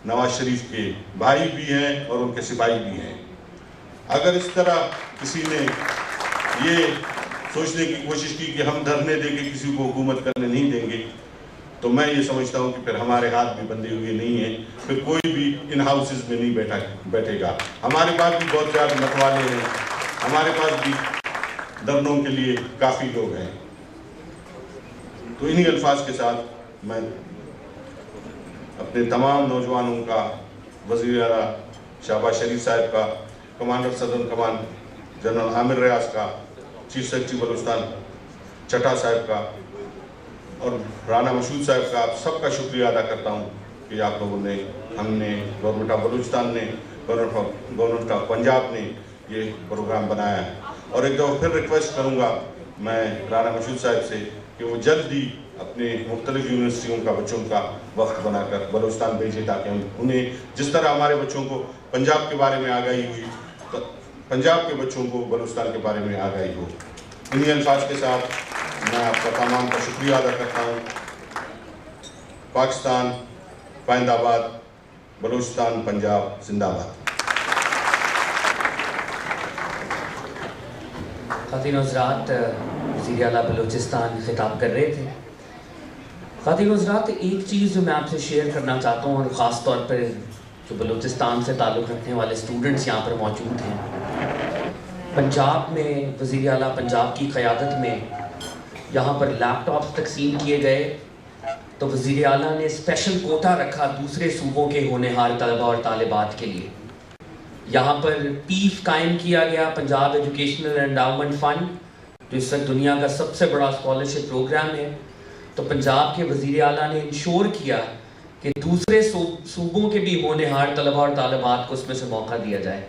نواز شریف کے بھائی بھی ہیں اور ان کے سپاہی بھی ہیں۔ اگر اس طرح کسی نے یہ سوچنے کی کوشش کی کہ ہم دھرنے دے کے کسی کو حکومت کرنے نہیں دیں گے، تو میں یہ سمجھتا ہوں کہ پھر ہمارے ہاتھ بھی بندھے ہوئے نہیں ہیں، پھر کوئی بھی ان ہاؤسز میں نہیں بیٹھے گا۔ ہمارے پاس بھی بہت زیادہ متوالے ہیں، ہمارے پاس بھی دھرنوں کے لیے کافی لوگ ہیں۔ تو انہی الفاظ کے ساتھ میں اپنے تمام نوجوانوں کا، وزیر اعلیٰ شہباز شریف صاحب کا، commander southern command general Amir ریاض کا، چیف سیکرٹری بلوچستان چٹا صاحب کا، اور رانا مشہود صاحب کا، آپ سب کا شکریہ ادا کرتا ہوں کہ آپ لوگوں نے، ہم نے، گورنمنٹ آف بلوچستان نے، گورنمنٹ آف پنجاب نے یہ پروگرام بنایا ہے۔ اور ایک دفعہ پھر ریکویسٹ کروں گا میں رانا مشہود صاحب سے کہ وہ جلد ہی اپنے مختلف یونیورسٹیوں کا بچوں کا وقت بنا کر بلوچستان بھیجے تاکہ انہیں جس طرح ہمارے بچوں کو پنجاب کے بارے میں آگاہی ہوئی پنجاب کے بچوں کو بلوچستان کے بارے میں آگاہی ہو. انہی الفاظ کے ساتھ میں آپ کا تمام کا شکریہ ادا کرتا ہوں. پاکستان پائندہ آباد، بلوچستان پنجاب زندہ باد. خواتین و حضرات، وزیر اعلیٰ بلوچستان خطاب کر رہے تھے. خواتین و حضرات، ایک چیز جو میں آپ سے شیئر کرنا چاہتا ہوں، اور خاص طور پر جو بلوچستان سے تعلق رکھنے والے اسٹوڈنٹس یہاں پر موجود ہیں، پنجاب میں وزیر اعلیٰ پنجاب کی قیادت میں یہاں پر لیپ ٹاپس تقسیم کیے گئے تو وزیر اعلیٰ نے اسپیشل کوٹا رکھا دوسرے صوبوں کے ہونہار طلبہ اور طالبات کے لیے. یہاں پر پیف قائم کیا گیا، پنجاب ایجوکیشنل انڈاؤمنٹ فنڈ، جو اس وقت دنیا کا سب سے بڑا اسکالرشپ پروگرام ہے. تو پنجاب کے وزیر اعلیٰ نے انشور کیا کہ دوسرے صوبوں کے بھی ہونہار طلبہ اور طالبات کو اس میں سے موقع دیا جائے.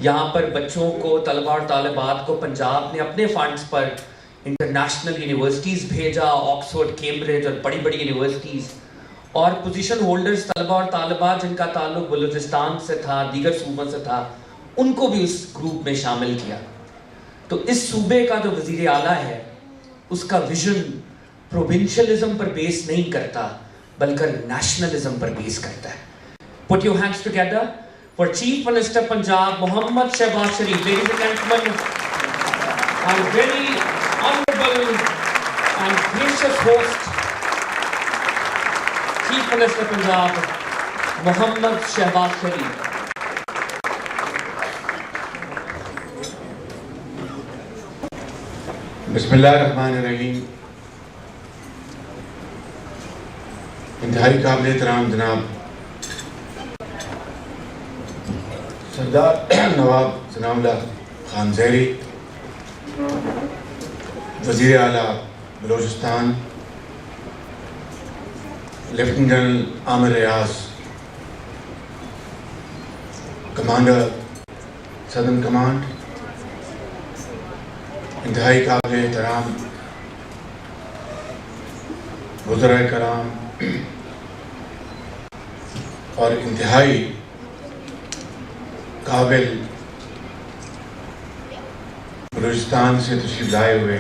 یہاں پر بچوں کو، طلبہ اور طالبات کو پنجاب نے اپنے فنڈز پر انٹرنیشنل یونیورسٹیز بھیجا، آکسفورڈ، کیمبرج اور بڑی بڑی یونیورسٹیز، اور پوزیشن ہولڈرز طلبہ اور طالبات جن کا تعلق بلوچستان سے تھا، دیگر صوبوں سے تھا، ان کو بھی اس گروپ میں شامل کیا. تو اس صوبے کا جو وزیر اعلیٰ ہے، اس کا ویژن پروونشلزم پر بیس نہیں کرتا بلکہ نیشنلزم پر بیس کرتا ہے. Put your hands together for Chief Minister Punjab Mohammad Shehbaz Sharif. Ladies and gentlemen, and very honorable and gracious host, Chief Minister Punjab Mohammad Shehbaz Sharif. بسم اللہ الرحمن الرحیم. انتہائی قابل احترام جناب سردار نواب ثناء اللہ خان زہری، وزیر اعلیٰ بلوچستان، لیفٹیننٹ جنرل عامر ریاض، کمانڈر سدرن کمانڈ، انتہائی قابل احترام وزراء کرام اور انتہائی قابل بلوچستان سے تشریف لائے ہوئے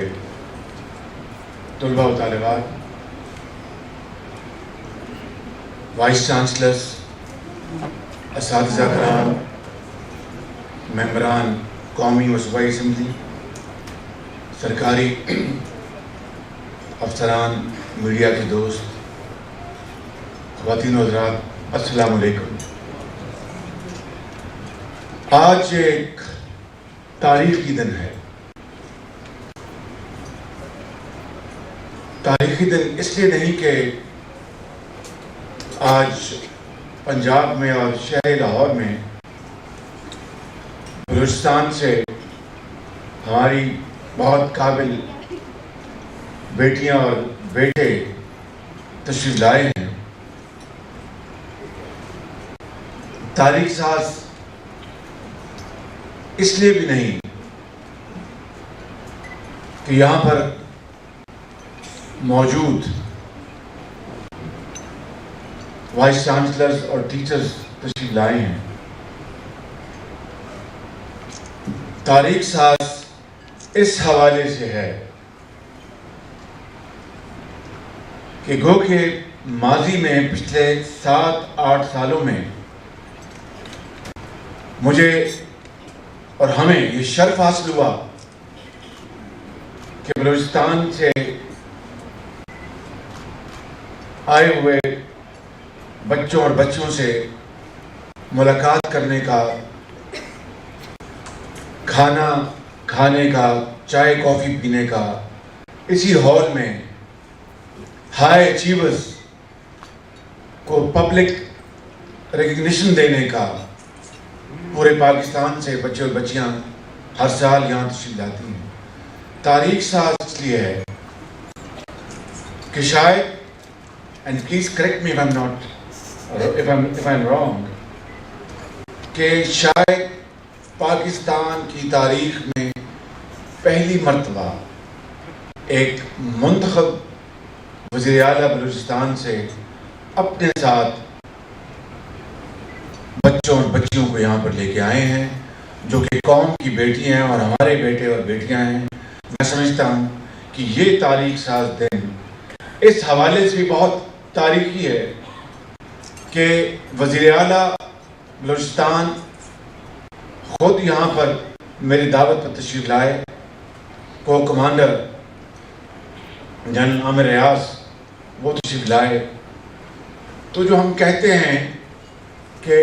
طلباء و طالبات، وائس چانسلرز، اساتذہ کرام، ممبران قومی و صوبائی اسمبلی، سرکاری افسران، میڈیا کے دوست، خواتین و حضرات، السلام علیکم. آج ایک تاریخی دن ہے. تاریخی دن اس لیے نہیں کہ آج پنجاب میں اور شہر لاہور میں بلوچستان سے ہماری بہت قابل بیٹیاں اور بیٹے تشریف لائے ہیں. تاریخ ساز اس لیے بھی نہیں کہ یہاں پر موجود وائس چانسلرز اور ٹیچرز تشریف لائے ہیں. تاریخ ساز اس حوالے سے ہے کہ گو کہ ماضی میں پچھلے 7-8 سالوں میں مجھے اور ہمیں یہ شرف حاصل ہوا کہ بلوچستان سے آئے ہوئے بچوں اور بچوں سے ملاقات کرنے کا، کھانا کھانے کا، چائے کافی پینے کا، اسی ہال میں ہائی اچیورز کو پبلک ریکگنیشن دینے کا. پورے پاکستان سے بچے اور بچیاں ہر سال یہاں تشریف لاتی ہیں. تاریخ ساز اس لیے ہے کہ شاید، and please correct me if I'm wrong، کہ شاید پاکستان کی تاریخ میں پہلی مرتبہ ایک منتخب وزیر اعلیٰ بلوچستان سے اپنے ساتھ بچوں اور بچیوں کو یہاں پر لے کے آئے ہیں جو کہ قوم کی بیٹی ہیں اور ہمارے بیٹے اور بیٹیاں ہیں. میں سمجھتا ہوں کہ یہ تاریخ ساز دن اس حوالے سے بھی بہت تاریخی ہے کہ وزیر اعلیٰ بلوچستان خود یہاں پر میری دعوت پر تشریف لائے. کو کمانڈر جنرل عامر ریاض وہ تشریف لائے. تو جو ہم کہتے ہیں کہ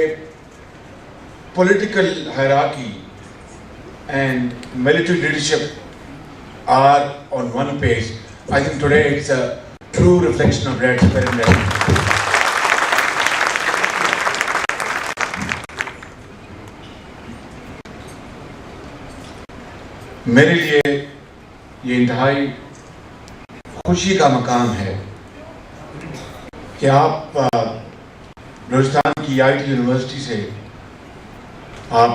political hierarchy and military leadership are on one page. I think today it's a true reflection of that spirit. میرے لیے یہ انتہائی خوشی کا مقام ہے کہ آپ بلوچستان کی IIT یونیورسٹی سے آپ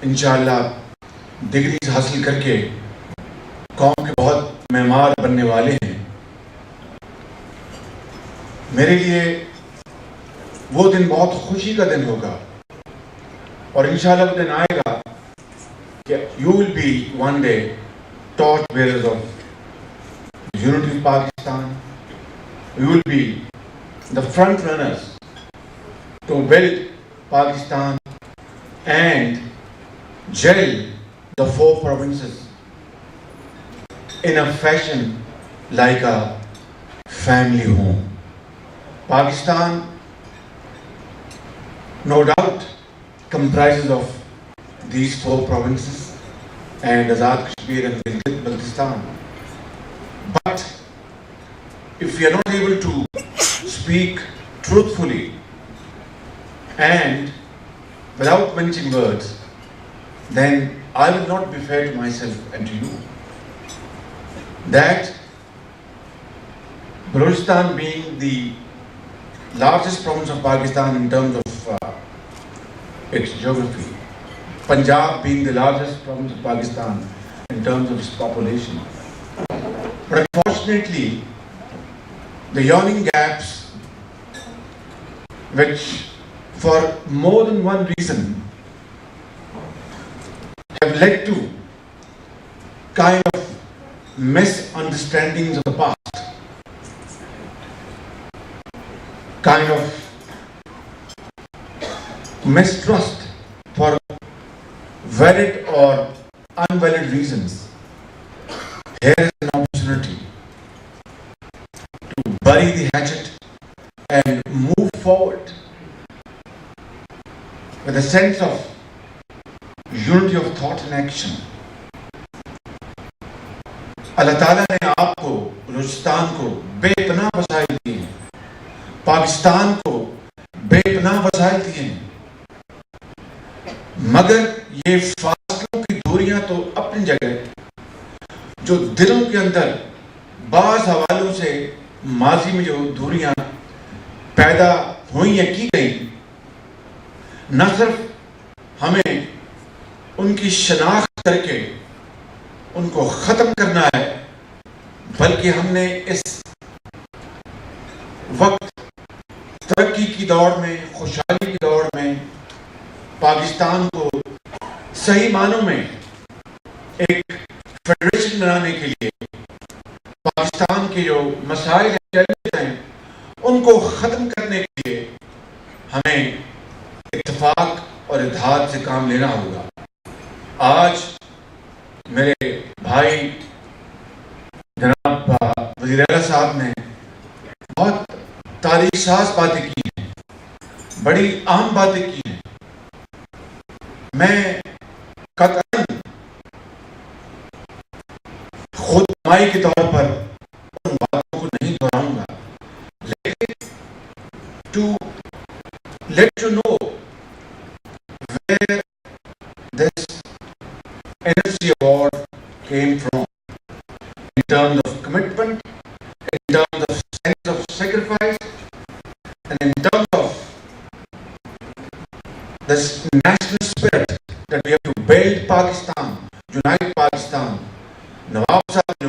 انشاءاللہ ڈگریز حاصل کر کے قوم کے بہت معمار بننے والے ہیں. میرے لیے وہ دن بہت خوشی کا دن ہوگا اور انشاءاللہ وہ دن آئے گا کہ you will be one day torch bearers of unity of Pakistan. You will be the front runners to build Pakistan and gel the 4 provinces in a fashion like a family home. Pakistan, no doubt, comprises of these 4 provinces and Azad Kashmir and Baltistan. But if we are not able to speak truthfully and without mentioning words, then I will not be fair to myself and to you. That Balochistan being the largest province of Pakistan in terms of its geography, Punjab being the largest province of Pakistan in terms of its population. But unfortunately, the yawning gaps which for more than one reason have led to kind of misunderstandings of the past, kind of mistrust for valid or unvalid reasons. Here is an opportunity to bury the hatchet and move forward with a sense of unity of thought and action. اللہ تعالیٰ نے آپ کو بلوچستان کو بے پناہ وسائل دیے ہیں, پاکستان کو بے پناہ وسائل دیے ہیں, مگر یہ فاصلوں کی دوریاں تو اپنی جگہ, جو دلوں کے اندر بعض حوالوں سے ماضی میں جو دوریاں پیدا ہوئی یا کی گئی, نہ صرف ہمیں ان کی شناخت کر کے ان کو ختم کرنا ہے, بلکہ ہم نے اس وقت ترقی کی دوڑ میں, خوشحالی کی دوڑ میں پاکستان کو صحیح معنوں میں ایک فیڈریشن بنانے کے لیے, پاکستان کے جو مسائل ہیں ان کو ختم کرنے کے لیے ہمیں اتفاق اور اتحاد سے کام لینا ہوگا. آج میرے بھائی جناب وزیر اعلیٰ صاحب نے بہت تاریخ ساز باتیں کی ہیں, بڑی اہم باتیں کی ہیں. میں قطعاً خود نمائی کے طور پر ان باتوں کو نہیں دہراؤں گا, لیکن to let you know where this energy award came from, in terms of commitment, in terms of sense of sacrifice, and in terms of this national spirit that we have to build Pakistan, unite Pakistan. Nawab Sahib ne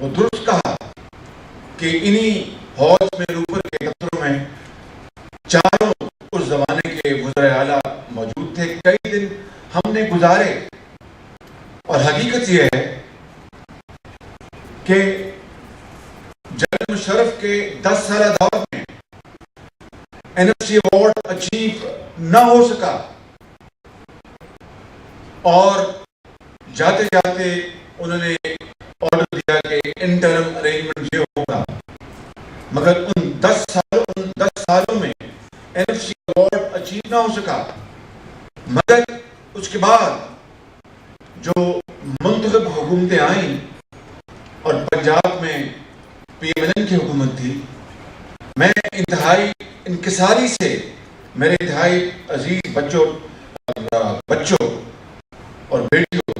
وہ درست کہا کہ انہی حوض میں اوپر کے قطروں میں چاروں اس زمانے کے وزرائے اعلیٰ موجود تھے. کئی دن ہم نے گزارے اور حقیقت یہ ہے کہ جنرل مشرف کے 10 سالہ دور میں NFC ایوارڈ اچیو نہ ہو سکا اور جاتے جاتے انہوں نے آرڈر دیا کہ انٹرم ارینجمنٹ یہ ہوگا. مگر ان 10 سالوں میں NFC ایوارڈ اچیو نہ ہو سکا. مگر اس کے بعد جو منتخب حکومتیں آئیں اور پنجاب میں PMLN کی حکومت تھی, میں انتہائی انکساری سے میرے انتہائی عزیز بچوں اور بیٹیوں,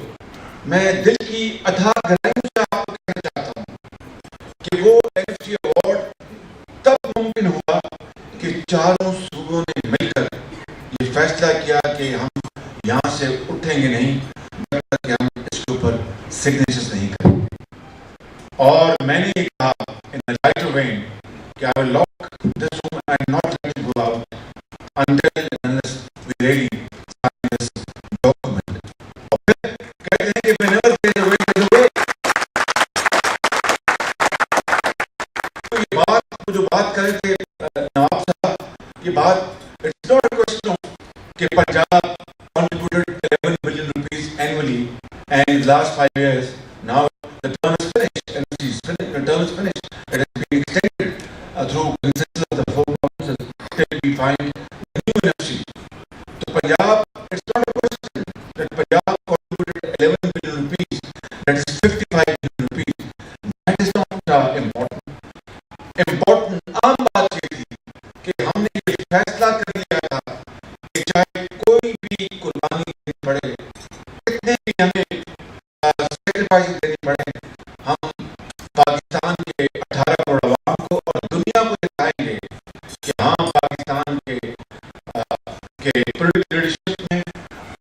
میں دل کی اتھاہ گہرائیوں سے آپ کو کہنا چاہتا ہوں کہ وہ NFC ایوارڈ تب ممکن ہوا کہ چاروں صوبوں نے مل کر یہ فیصلہ کیا کہ ہم یہاں سے اٹھیں گے نہیں جب تک کہ ہم اس کے اوپر سگنیچرز نہیں کریں. اور میں نے یہ کہا in a lighter vein کہ I will lock this room and not let it go out until and unless we really sign this document. اور پھر کہتے ہیں کہ whenever there is a way, there is a way. تو یہ بات جو بات کر رہے تھے نواب صاحب, یہ بات it's not a question of کہ Punjab contributed 11 billion rupees annually and in the last 5 years now the term is finished, NFC is finished, the term is finished. It has been extended through consensus of the 4 provinces till we find the new NFC. So Punjab, it's not a question that Punjab contributed 11 billion rupees, that is 55 billion rupees. That is not important. Important عام بات یہ تھی کہ ہم نے یہ فیصلہ کر لیا تھا کہ چاہے کوئی بھی قربانی دینی پڑے, کتنے بھی ہمیں سیکریفائس دینی پڑے, ہم پاکستان کے 18 کروڑ عوام کو اور دنیا کو دکھائیں گے کہ ہاں پاکستان کے پولیٹیکل لیڈرشپ میں,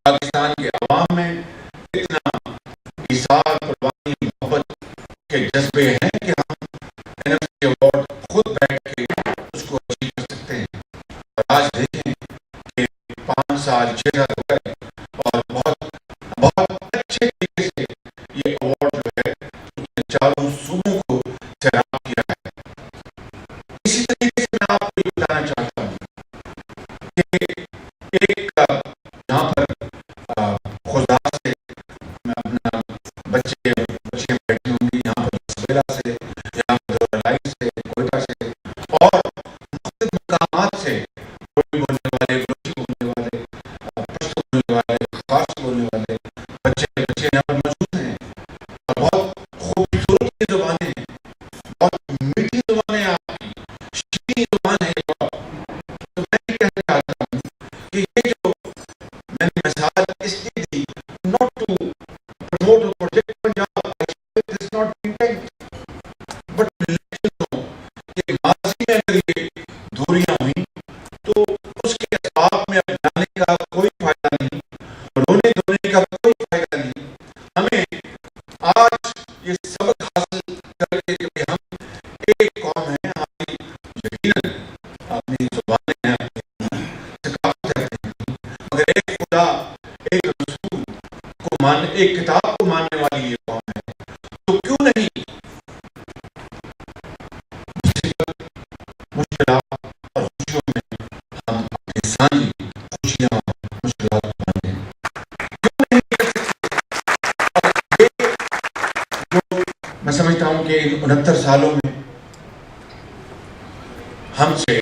پاکستان کے عوام میں اتنا ایثار, قربانی, محبت کے جذبے ہیں کہ ہم NFC ایوارڈ خود بیٹھ کے اس کو اچیو کر سکتے ہیں. اور آج دیکھیں کہ 5 سال 6 سال ہو گئے اور بہت اچھے طریقے سے یہ ایوارڈ جو ہے چاروں صوبوں کو سیراب کیا ہے. اسی طریقے سے میں آپ کو یہ بتانا چاہتا ہوں کہ ایک یہاں پر خدا سے میں اپنا بچے بیٹھے ہوں گی یہاں پر سویرا سے, یہاں پر دورالائی سے, کوئٹہ سے اور مختلف مقامات سے, کوئی بولنے والے, بلوچی بولنے والے, پشتو بولنے والے, فارسی بولنے والے بچے یہاں پر موجود ہیں. اور بہت خوبصورت زبانیں ہیں, بہت میٹھی زبانیں ہیں, آپ کی شیریں زبان ہے. تو میں یہ کہنا چاہتا ہوں کہ یہ جو میں نے مثال اس لیے دی not to promote or project Punjab, this is not the intent, but to let you know کہ ماضی میں اگر یہ دوریاں ہوئیں تو اس کے اسباب میں اب جانے کا کوئی فائدہ نہیں, رونے دھونے کا کوئی فائدہ نہیں. ہمیں آج یہ سبق حاصل کر کے کہ ہم ایک قوم ہیں, ہماری یقیناً اپنی زبانیں ہیں, اپنی ثقافت ہے, مگر ایک خدا, ایک رسول کو ایک کتاب کو ماننے والی یہ قوم ہے. تو کیوں نہیں مشکلات اور خوشیوں میں ہم اپنے انسانی خوشیاں اور مشکلات بانٹیں, کیوں نہیں کر سکتے؟ جو میں سمجھتا ہوں کہ ان 69 سالوں میں ہم سے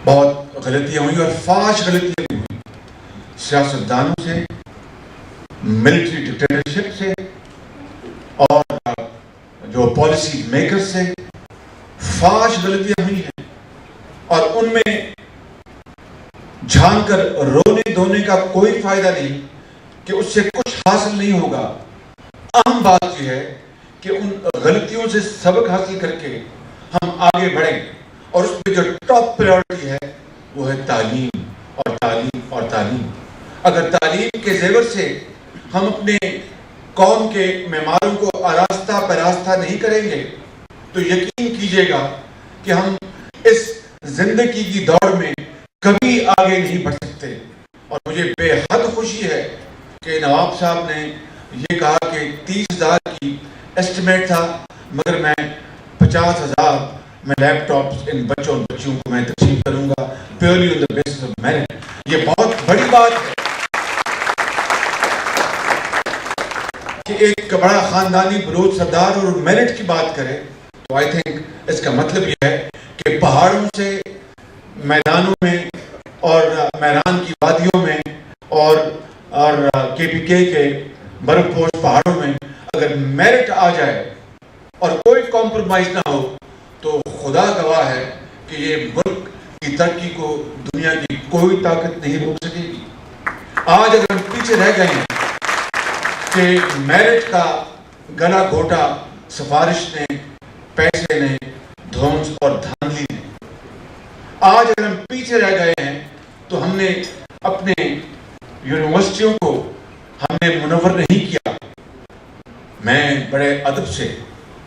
بہت غلطیاں ہوئی اور فاش غلطیاں بھی ہوئی, سیاستدانوں سے, ملٹری ڈکٹیٹرشپ سے اور جو پالیسی میکر سے فاش غلطیاں ہوئی ہیں. اور ان میں جھان کر رونے دھونے کا کوئی فائدہ نہیں کہ اس سے کچھ حاصل نہیں ہوگا. اہم بات یہ ہے کہ ان غلطیوں سے سبق حاصل کر کے ہم آگے بڑھیں, اور اس پہ جو ٹاپ پریورٹی ہے وہ ہے تعلیم اور تعلیم اور تعلیم. اگر تعلیم کے زیور سے ہم اپنے قوم کے معماروں کو آراستہ پراستہ نہیں کریں گے تو یقین کیجیے گا کہ ہم اس زندگی کی دوڑ میں کبھی آگے نہیں بڑھ سکتے. اور مجھے بے حد خوشی ہے کہ نواب صاحب نے یہ کہا کہ 30,000 کی ایسٹیمیٹ تھا مگر میں 50,000 میں لیپ ٹاپس ان بچوں اور بچیوں کو میں تقسیم کروں گا purely on the basis of merit. یہ بہت بڑی بات ہے کہ ایک بڑا خاندانی بلوچ سردار اور میرٹ کی بات کرے. تو آئی تھنک اس کا مطلب یہ ہے کہ پہاڑوں سے میدانوں میں اور میران کی وادیوں میں اور کے پی کے برف پوش پہاڑوں میں اگر میرٹ آ جائے اور کوئی کمپرومائز نہ ہو تو خدا گواہ ہے کہ یہ ملک کی ترقی کو دنیا کی کوئی طاقت نہیں روک سکے گی. آج اگر ہم پیچھے رہ گئے ہیں کہ میرٹ کا گلا گھوٹا سفارش نے، پیسے نے، دھونس اور دھاندلی نے. آج اگر ہم پیچھے رہ گئے ہیں تو ہم نے اپنے یونیورسٹیوں کو ہم نے منور نہیں کیا. میں بڑے ادب سے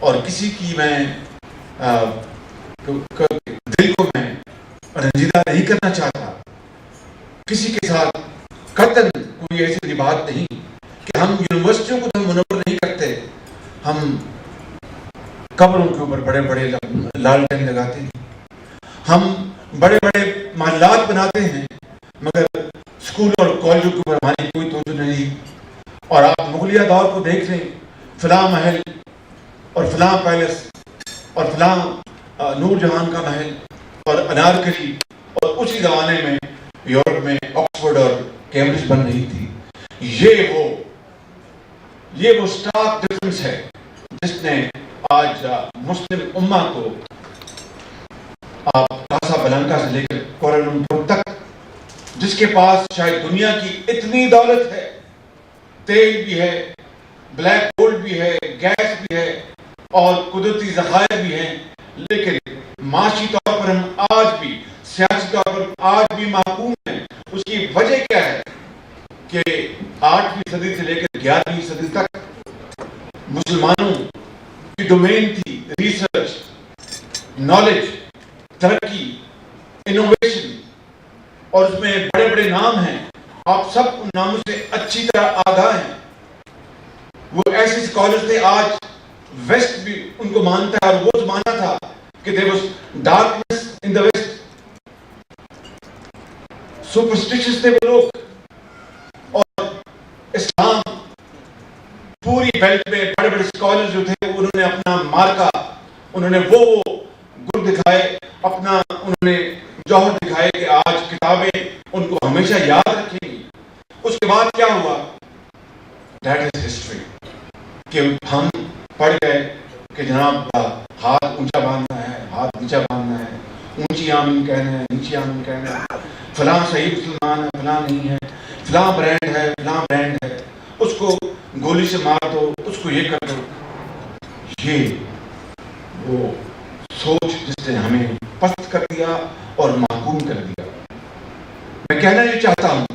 اور کسی کی میں دل کو میں رنجیدہ نہیں کرنا چاہتا، کسی کے ساتھ قطعاً کوئی ایسی بات نہیں کہ ہم یونیورسٹیوں کو تو ہم منور نہیں کرتے، ہم قبروں کے اوپر بڑے بڑے لالٹین لگاتے ہیں، ہم بڑے بڑے محلات بناتے ہیں مگر اسکولوں اور کالجوں کے اوپر ہماری کوئی توجہ نہیں. اور آپ مغلیہ دور کو دیکھ لیں، فلاں محل اور فلاں پیلس اور فلاں نور جہان کا محل اور انارکلی، اور اسی زمانے میں یورپ میں آکسفورڈ اور کیمبرج بن رہی تھی. یہ وہ سٹارک ڈفرنس ہے جس نے آج مسلم امہ کو آپ کاسا بلانکا سے لے کر کوالالمپور تک، جس کے پاس شاید دنیا کی اتنی دولت ہے، تیل بھی ہے، بلیک گولڈ بھی ہے، گیس بھی ہے اور قدرتی ذخائر بھی ہیں، لیکن معاشی طور پر ہم آج بھی، سیاسی طور پر آج بھی محکوم ہیں. اس کی وجہ کیا ہے کہ 8ویں صدی سے لے کر 11ویں صدی تک مسلمانوں کی ڈومین تھی ریسرچ، نالج، ترقی، انوویشن، اور اس میں بڑے بڑے نام ہیں. آپ سب ان ناموں سے اچھی طرح آگاہ ہیں. وہ ایسے اسکالرز تھے، آج ویسٹ بھی ان کو مانتا ہے، اور وہ زمانہ تھا کہ there was darkness in the west. Superstitious تھے وہ لوگ، اور اسلام پوری بیلٹ میں بڑے بڑے اسکالرز جو تھے انہوں نے اپنا مارکا، انہوں نے وہ گر دکھائے، اپنا انہوں نے جوہر دکھائے کہ آج کتابیں ان کو ہمیشہ یاد رکھیں گی. اس کے بعد کیا ہوا؟ That is history. کہ ہم پڑھ گئے کہ جناب ہاتھ اونچا باندھنا ہے، ہاتھ نیچا باندھنا ہے، اونچی آمین کہنا ہے، نیچی آمین کہنا ہے، فلاں صحیح مسلمان ہے، فلاں نہیں ہے، فلاں برانڈ ہے، فلاں برانڈ ہے، اس کو گولی سے مار دو، اس کو یہ کر دو. یہ وہ سوچ جس نے ہمیں پست کر دیا اور محکوم کر دیا. میں کہنا یہ چاہتا ہوں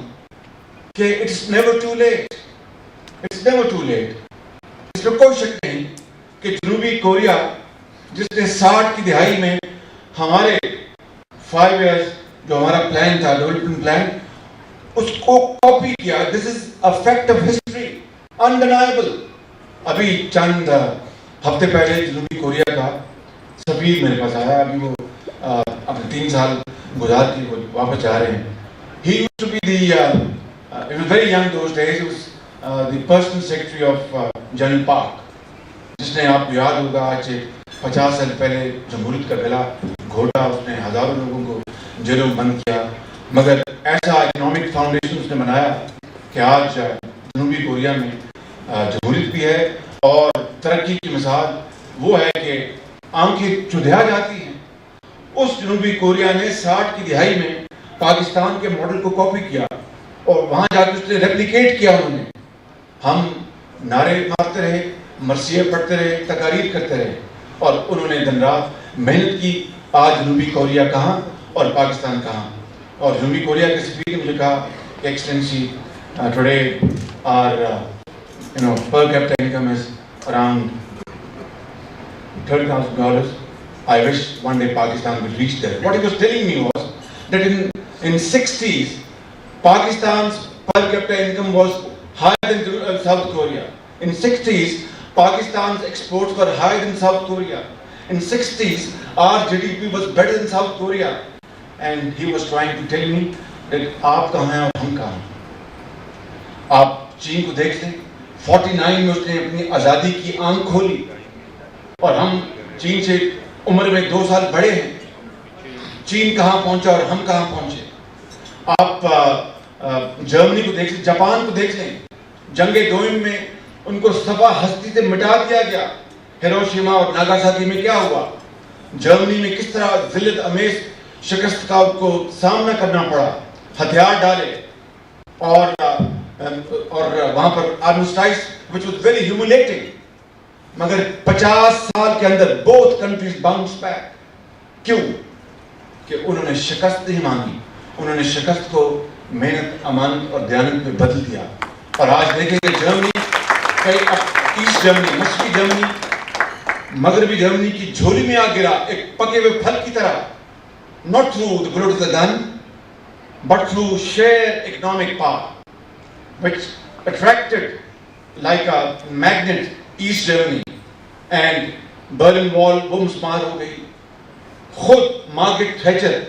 کہ it's never too late, it's never too late. اس میں کوئی شک نہیں کہ جنوبی کوریا جس نے 60 کی دہائی میں ہمارے 5 ایئرز جو ہمارا پلان تھا، ڈیولپمنٹ پلان، اس کو کاپی کیا. This is a fact of history undeniable. ابھی چند ہفتے پہلے جنوبی کوریا کا سفیر میرے پاس آیا، ابھی وہ اپنے 3 سال گزار کے وہ واپس جا رہے ہیں. He used to be he was very young those days. He was the personal secretary of General Park. جس نے آپ کو یاد ہوگا آج 50 سال پہلے جمہوریت کا گلا گھوٹا، اس نے ہزاروں لوگوں کو جیلوں میں بند کیا، مگر ایسا اکنامک فاؤنڈیشن اس نے بنایا کہ آج جنوبی کوریا میں جمہوریت بھی ہے اور ترقی کی مثال وہ ہے کہ آنکھیں چدھیا جاتی ہیں. اس جنوبی کوریا نے 60 کی دہائی میں پاکستان کے ماڈل کو کاپی کیا اور وہاں جا کے اس نے ریپلیکیٹ کیا. انہوں نے، ہم نعرے مارتے رہے، مرثیے پڑھتے رہے، تقاریر کرتے رہے، اور انہوں نے دن رات محنت کی. آج جنوبی کوریا کہاں اور پاکستان کہاں. اور جنوبی کوریا کے سفیر نے مجھے کہا کہ excellency today our per capita income is around $30,000. I wish one day Pakistan will reach there. What he was telling me was that in 60s, Pakistan's per capita income was higher than South Korea. In 60s, Pakistan's exports were higher than South Korea. In 60s, our GDP was better than South Korea. And he was trying to tell me that آپ کہاں ہیں اور ہم کہاں ہیں. آپ چین کو دیکھ لیں, 49 میں اس نے اپنی آزادی کی آنکھ کھولی, اور ہم چین سے عمر میں 2 سال بڑے ہیں. چین کہاں پہنچا اور ہم کہاں پہنچے. آپ جرمنی کو دیکھ لیں, جاپان کو دیکھ لیں. جنگ دوئم میں ان کو صفحہ ہستی سے مٹا دیا گیا. ہیروشیما اور ناگاساکی میں کیا ہوا, جرمنی میں کس طرح ذلت امیز شکست کا ان کو سامنا کرنا پڑا, ہتھیار ڈالے, اور وہاں پر armistice which was very humiliating. مگر 50 سال کے اندر both countries bounce back. کیوں؟ کہ انہوں نے شکست نہیں مانگی, انہوں نے شکست کو محنت, امانت اور دیانت میں بدل دیا. اور آج دیکھیں کہ جرمنی, ایسٹ جرمنی, مشرقی جرمنی, مغربی جرمنی کی جھولی میں آ گرا ایک پکے ہوئے پھل کی طرح. Not through the blood of the gun, but through sheer economic power, which attracted like a magnet East Germany. And Berlin Wall وہ مسمار ہو گئی. خود مارگریٹ تھیچر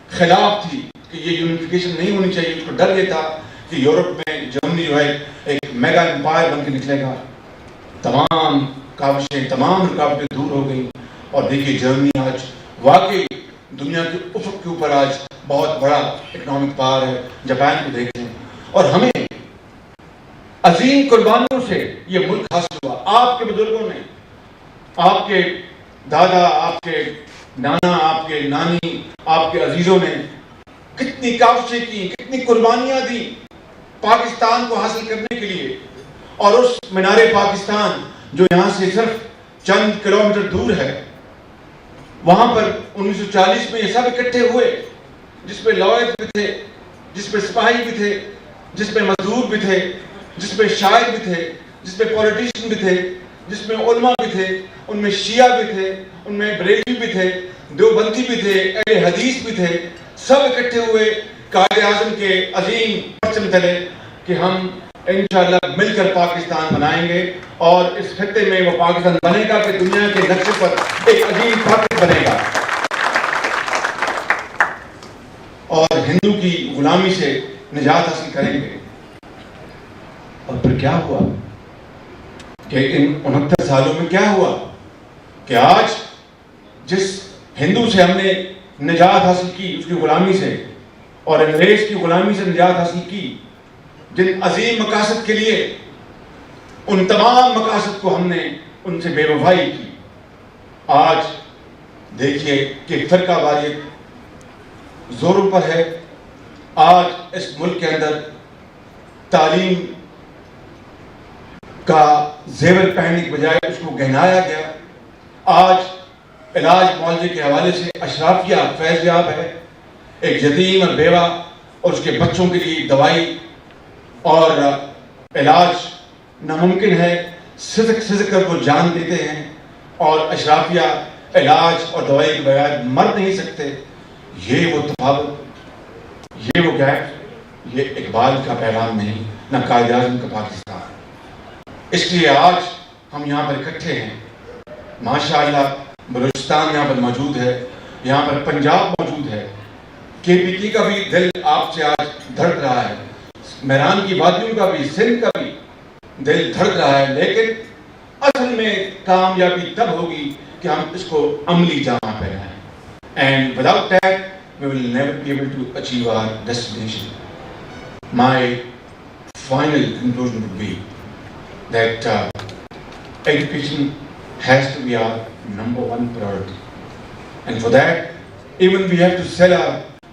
خلاف تھی کہ یہ یونیفیکیشن نہیں ہونی چاہیے. اس کو ڈر یہ تھا کہ یورپ میں جرمنی جو ہے ایک میگا امپائر بن کے نکلے گا. تمام کاوشیں, تمام رکاوٹیں دور ہو گئیں, اور دیکھیے جرمنی آج واقعی دنیا کے افق کے اوپر آج بہت بڑا اکنامک پاور ہے. جاپان کو دیکھیں, اور ہمیں عظیم قربانیوں سے یہ ملک حاصل ہوا. آپ کے بزرگوں نے, آپ کے دادا, آپ کے نانا, آپ کے نانی, آپ کے عزیزوں نے کتنی کاوشیں کی, کتنی قربانیاں دی پاکستان کو حاصل کرنے کے لیے. اور اس مینار پاکستان جو یہاں سے صرف چند کلومیٹر دور ہے, وہاں پر 1940 میں یہ سب اکٹھے ہوئے, جس پہ لوائد بھی تھے, جس پہ سپاہی بھی تھے, جس پہ مزدور بھی تھے, جس پہ شاعر بھی تھے, جس پہ پولیٹیشین بھی تھے, جس میں علماء بھی تھے, ان میں شیعہ بھی تھے, ان میں بریلوی بھی تھے, دیوبندی بھی تھے, اہل حدیث بھی تھے. سب اکٹھے ہوئے قائد اعظم کے عظیم پرچم تلے کہ ہم انشاءاللہ مل کر پاکستان بنائیں گے, اور اس خطے میں وہ پاکستان بنے گا کہ دنیا کے نقشے پر ایک عظیم طاقت بنے گا, اور ہندو کی غلامی سے نجات حاصل کریں گے. اور پھر کیا ہوا کہ ان 69 سالوں میں کیا ہوا کہ آج جس ہندو سے ہم نے نجات حاصل کی, اس کی غلامی سے, اور انگریز کی غلامی سے نجات حاصل کی, جن عظیم مقاصد کے لیے, ان تمام مقاصد کو ہم نے ان سے بے وفائی کی. آج دیکھیے کہ فرقہ واریت زوروں پر ہے. آج اس ملک کے اندر تعلیم کا زیور پہننے کی بجائے اس کو گہنایا گیا. آج علاج معالجے کے حوالے سے اشرافیہ فیض یاب ہے. ایک یتیم اور بیوہ اور اس کے بچوں کے لیے دوائی اور علاج ناممکن ہے. سزک کر وہ جان دیتے ہیں, اور اشرافیہ علاج اور دوائی کے بغیر مر نہیں سکتے. یہ وہ تفاوت, یہ وہ گیپ, یہ اقبال کا پیغام نہیں, نہ قائد اعظم کا پاکستان. اس لیے آج ہم یہاں پر اکٹھے ہیں. ماشاءاللہ بلوچستان یہاں پر موجود ہے, یہاں پر پنجاب موجود ہے, KPT کا بھی دل آپ سے آج دھڑک رہا ہے, میران کی وادیوں کا بھی, سندھ کا بھی دل دھڑک رہا ہے. لیکن اصل میں کامیابی تب ہوگی کہ ہم اس کو عملی جامہ پہنائیں. And without that, we will never be able to achieve our destination. My final conclusion would be that education has to be our #1 priority. And for that, even we have to sell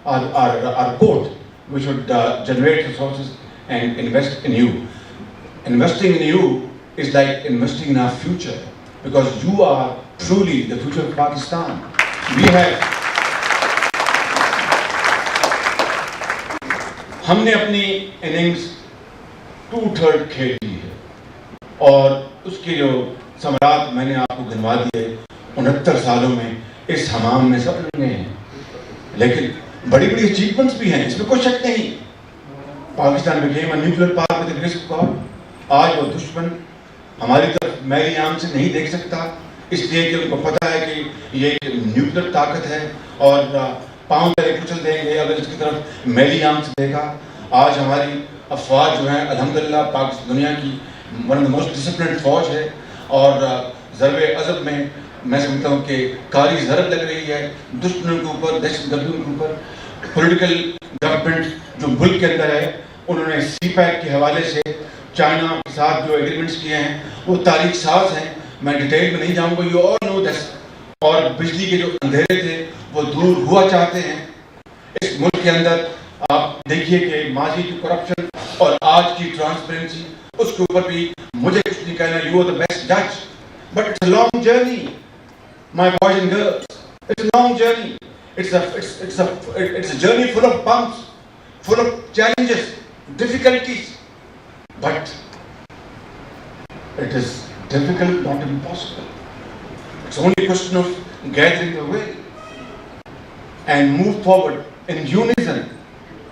our coat. We should generate resources and invest in you. Investing in you is like investing in our future, because you are truly the future of Pakistan. ہم نے اپنی innings 2/3 کھیل لی ہے. اور اس کے جو ثمرات میں نے آپ کو گنوا دیے 69 سالوں میں اس حمام میں سب لگے ہیں. لیکن بڑی بڑی اچیومنٹس بھی ہیں، اس میں کوئی شک نہیں. Pakistan became a nuclear power with the grace of God. آج وہ دشمن ہماری طرف میلی آنکھ سے نہیں دیکھ سکتا، اس لیے کہ ان کو پتہ ہے کہ یہ نیوکلیر طاقت ہے اور پاؤں تلے کچل دیں گے اگر اس کی طرف میلی آنکھ سے دیکھا. آج ہماری افواج جو ہیں الحمدللہ پاکستان دنیا کی one of the most disciplined فوج ہے، اور ضرب عضب میں سمجھتا ہوں کہ کاری ضرب لگ رہی ہے دشمنوں کے اوپر، دہشت گردوں کے اوپر. پولیٹیکل گورنمنٹ جو ملک کے اندر ہے انہوں نے سی پیک کے حوالے سے چائنا کے ساتھ جو ایگریمنٹس کیے ہیں وہ تاریخ ساز ہیں، میں ڈیٹیل میں نہیں جاؤں گا. یو آل نو دس. اور بجلی کے جو اندھیرے تھے وہ دور ہوا چاہتے ہیں اس ملک کے اندر. آپ دیکھیے کہ ماضی کی کرپشن اور آج کی ٹرانسپیرنسی، اس کے اوپر بھی مجھے کچھ نہیں کہنا. یو آر دا بیسٹ جج، but it's a long journey my boys and girls. It's a long journey. It's a journey full of bumps, full of challenges, difficulties. But it is difficult, not impossible. It's only a question of gathering the will and move forward in unison.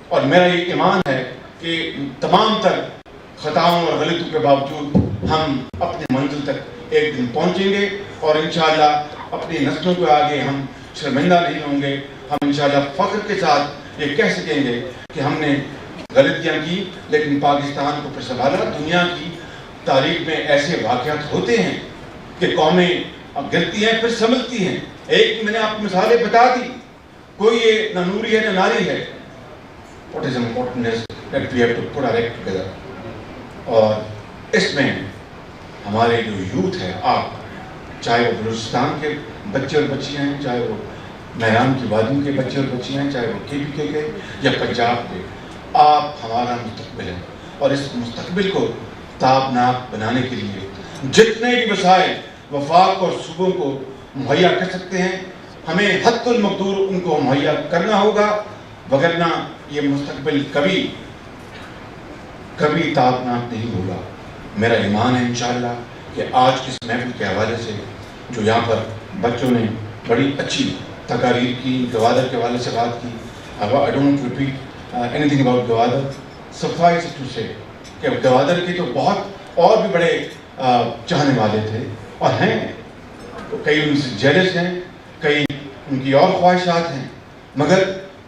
اور میرا یہ ایمان ہے کہ تمام تر خطاؤں اور غلطیوں کے باوجود ہم اپنی منزل تک ایک دن پہنچیں گے، اور انشاءاللہ اپنی نسلوں کے آگے ہم شرمندہ نہیں ہوں گے. ہم انشاءاللہ فخر کے ساتھ یہ کہہ سکیں گے کہ ہم نے غلطیاں کی لیکن پاکستان کو پھر سنبھالا. دنیا کی تاریخ میں ایسے واقعات ہوتے ہیں کہ قومیں گرتی ہیں پھر سنبھلتی ہیں. ایک میں نے آپ کو مثالیں بتا دی. کوئی یہ نہ نوری ہے نہ ناری ہے. What is important is that we have to put our act together. اور اس میں ہمارے جو یوتھ ہے، آپ چاہے وہ بلوچستان کے بچے اور بچیاں ہیں، چاہے وہ میران کی وادیوں کے بچے اور بچیاں ہیں، چاہے وہ KPK کے یا پنجاب کے، آپ ہمارا مستقبل ہیں. اور اس مستقبل کو تابناک بنانے کے لیے جتنے بھی وسائل وفاق اور صوبوں کو مہیا کر سکتے ہیں ہمیں حد المقدور ان کو مہیا کرنا ہوگا، وگرنہ یہ مستقبل کبھی تابناک نہیں ہوگا. میرا ایمان ہے انشاءاللہ کہ آج کی اس محفل کے حوالے سے جو یہاں پر بچوں نے بڑی اچھی تقاریر کی، گوادر کے حوالے سے بات کی. I don't repeat anything about Gwadar. Suffice it to say کہ گوادر کے تو بہت اور بھی بڑے چاہنے والے تھے اور ہیں. کئی ان سے جیلس ہیں، کئی ان کی اور خواہشات ہیں، مگر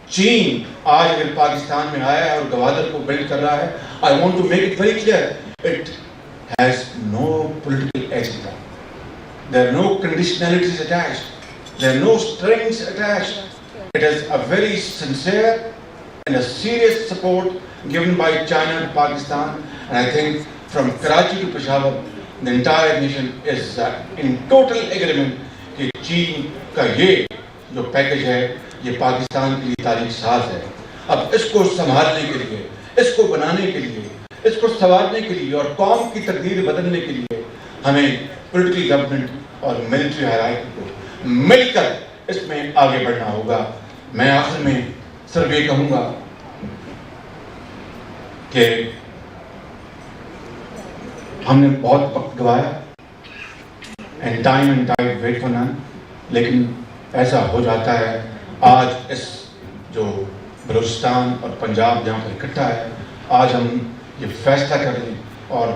چین آج اگر پاکستان میں آیا ہے اور گوادر کو بلڈ کر رہا ہے، I want to make it very clear, it has no political agenda. There are no conditionalities attached. There are no strings attached. It is a very sincere and a serious support given by China to Pakistan. And I think from Karachi to Peshawar, the entire nation is in total agreement کہ چین کا یہ جو package ہے یہ پاکستان کے لیے تاریخ ساز ہے. اب اس کو سنبھالنے کے لیے، اس کو بنانے کے لیے، اس کو سنوارنے کے لیے اور قوم کی تقدیر بدلنے کے لیے ہمیں پولیٹیکل گورنمنٹ اور ملٹری ہیرارکی کو مل کر اس میں آگے بڑھنا ہوگا. میں آخر میں صرف یہ کہوں گا کہ ہم نے بہت وقت گوایا and time and tide wait for none. لیکن ایسا ہو جاتا ہے آج اس جو بلوچستان اور پنجاب جہاں پر اکٹھا ہے، آج ہم یہ فیصلہ کر لیں اور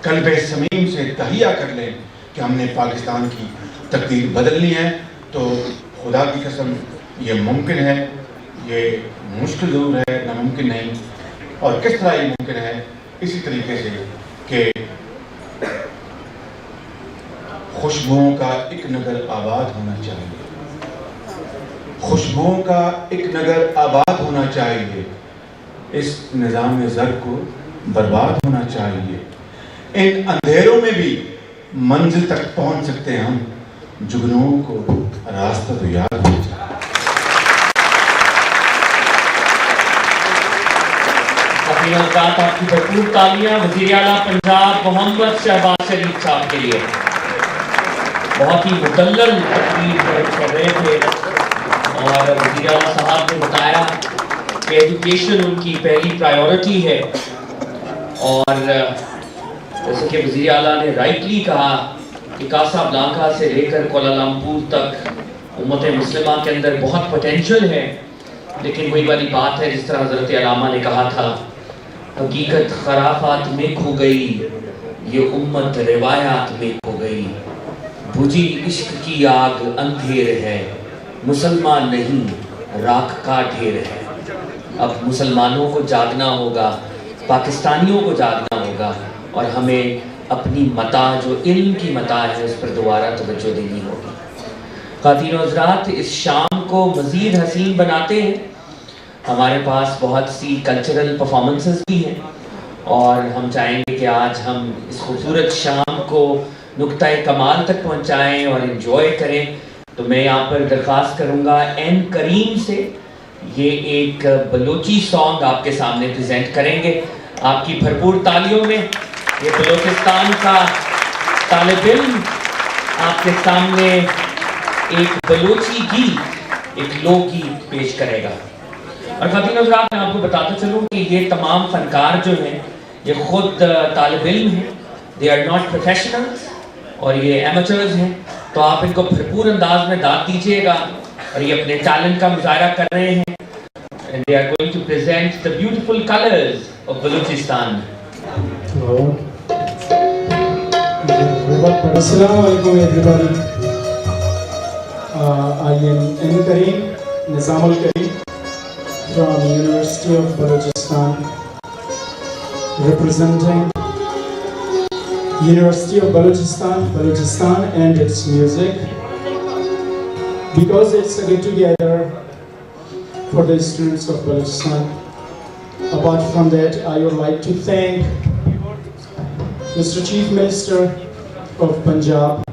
قلب صمیم سے تہیہ کر لیں کہ ہم نے پاکستان کی تقدیر بدلنی ہے، تو خدا کی قسم یہ ممکن ہے. یہ مشکل ضرور ہے، ناممکن نہیں. اور کس طرح یہ ممکن ہے؟ اسی طریقے سے کہ خوشبوؤں کا ایک نگر آباد ہونا چاہیے. خوشبوؤں کا ایک نگر آباد ہونا چاہیے. اس نظام زر کو برباد ہونا چاہیے. ان اندھیروں میں بھی منزل تک پہنچ سکتے ہیں ہم، جگنوں کو راستہ تو یاد ہونا چاہیے. آپ کی بھرپور تالیاں وزیر اعلیٰ پنجاب محمد شہباز شریف صاحب کے لیے. بہت ہی مدلل تقریر کر رہے تھے اور وزیر اعلیٰ صاحب نے بتایا کہ ایجوکیشن ان کی پہلی پرائیورٹی ہے اور جیسے کہ وزیر اعلیٰ نے رائٹلی کہا کہ کاسا بلانکا سے لے کر کوالالمپور تک امت مسلمہ کے اندر بہت پوٹینشل ہے، لیکن وہی والی بات ہے جس طرح حضرت علامہ نے کہا تھا، حقیقت خرافات میں کھو گئی، یہ امت روایات میں کھو گئی، بجھی عشق کی آگ اندھیر ہے، مسلمان نہیں راکھ کا ڈھیر ہے۔ اب مسلمانوں کو جاگنا ہوگا، پاکستانیوں کو جاگنا ہوگا، اور ہمیں اپنی متاع جو علم کی متاع ہے اس پر دوبارہ توجہ دینی ہوگی۔ خواتین و حضرات، اس شام کو مزید حسین بناتے ہیں ہمارے پاس بہت سی کلچرل پرفارمنسز بھی ہیں، اور ہم چاہیں گے کہ آج ہم اس خوبصورت شام کو نقطہ کمال تک پہنچائیں اور انجوائے کریں۔ تو میں یہاں پر درخواست کروں گا این کریم سے، یہ ایک بلوچی سانگ آپ کے سامنے پریزنٹ کریں گے۔ آپ کی بھرپور تالیوں میں یہ بلوچستان کا طالب علم آپ کے سامنے ایک بلوچی گیت، ایک لو گیت پیش کرے گا۔ اور خواتین حضرات، میں آپ کو بتاتا چلوں کہ یہ تمام فنکار جو ہیں یہ خود طالب علم ہیں، they are not professionals، اور یہ amateurs ہیں، تو آپ ان کو بھرپور انداز میں داد دیجئے گا، اور یہ اپنے ٹیلنٹ کا مظاہرہ کر رہے ہیں، and they are going to present the beautiful colors of Balochistan. Assalamu alaikum everybody. I am N. Kareem, Nizamul Kareem from University of Balochistan, representing University of Balochistan and its music, because it's a get together for the students of Balochistan. Apart from that, I would like to thank Mr. Chief Minister of Punjab,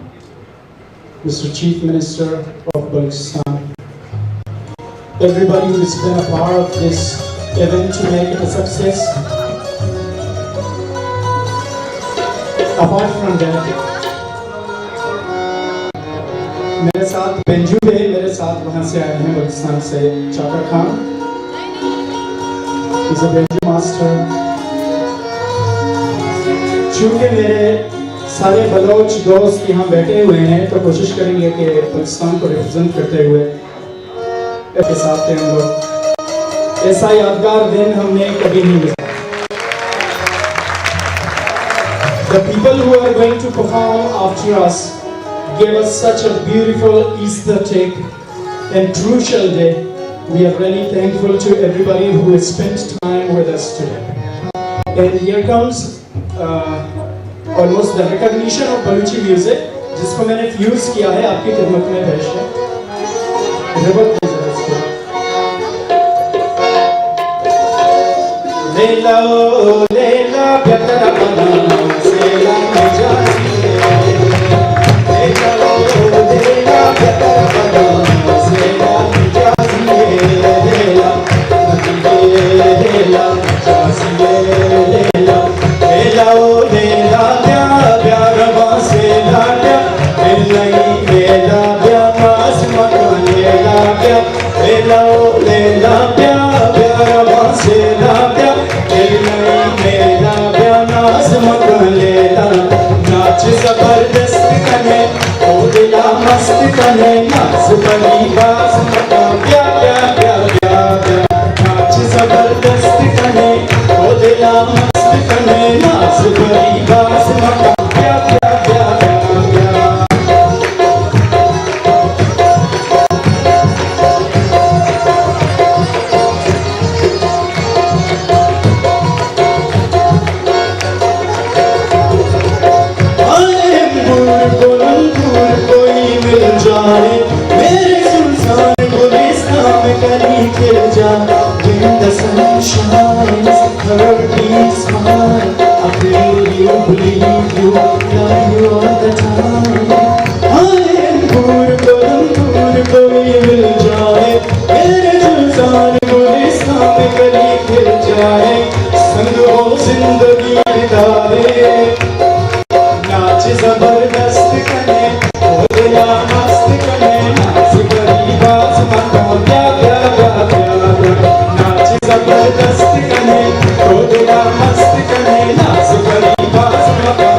Mr. Chief Minister of Balochistan, everybody who has been a part of this event to make it a success. Apart from that, میرے ساتھ بنجو ہے، میرے ساتھ وہاں سے آئے ہیں بلوچستان سے Chakar Khan, is a banjo master. چونکہ میرے سارے بلوچ دوست یہاں بیٹھے ہوئے ہیں تو کوشش کریں گے کہ پاکستان کو ریپرزینٹ کرتے ہوئے کے ساتھ ہیں ہم لوگ۔ ایسا یادگار دن ہم نے کبھی نہیں گزارا۔ The people who are going to perform after us gave us such a beautiful, aesthetic and crucial day. We are really thankful to everybody who has spent time with us today. And here comes almost the recognition of Baluchi music, جس کو میں نے fuse کیا ہے آپ کی خدمت میں پیش ہے۔ لیلا او لیلا پیارا بنا سیلا میں جاتی ہے، لیلا او لیلا پیارا بنا سیلا میں جاتی ہے، لیلا لیلا جاتی ہے، لیلا لیلا او لیلا پیارا بنا سیلا لیلا لیلا پیارا سمکان لیلا لیلا او لیلا پیارا بنا سیلا ناچ زبردست کنے او دلا مست کنے، ناز بنی باز مکا پیا پیا پیا پیا پیا، ناچ زبردست کنے او دلا مست کنے، ناز بنی باز مکا پیا پیا پیا پیا پیا۔ میرے سلطان گلستان میں کلی کھل جا، when the sun shines, heartbeat smile, I believe you, love you all the time. پور کوئی مل جائے، میرے سلطان گلستان میں کلی کھل جائے، سنگ ہو زندگی بتائے، ناچ زبردست کنے او دلا مست کنے، ناچ بڑی باز مکا پیا پیا پیا پیا، ناچ زبردست کنے او دلا مست کنے، ناچ بڑی باز مکا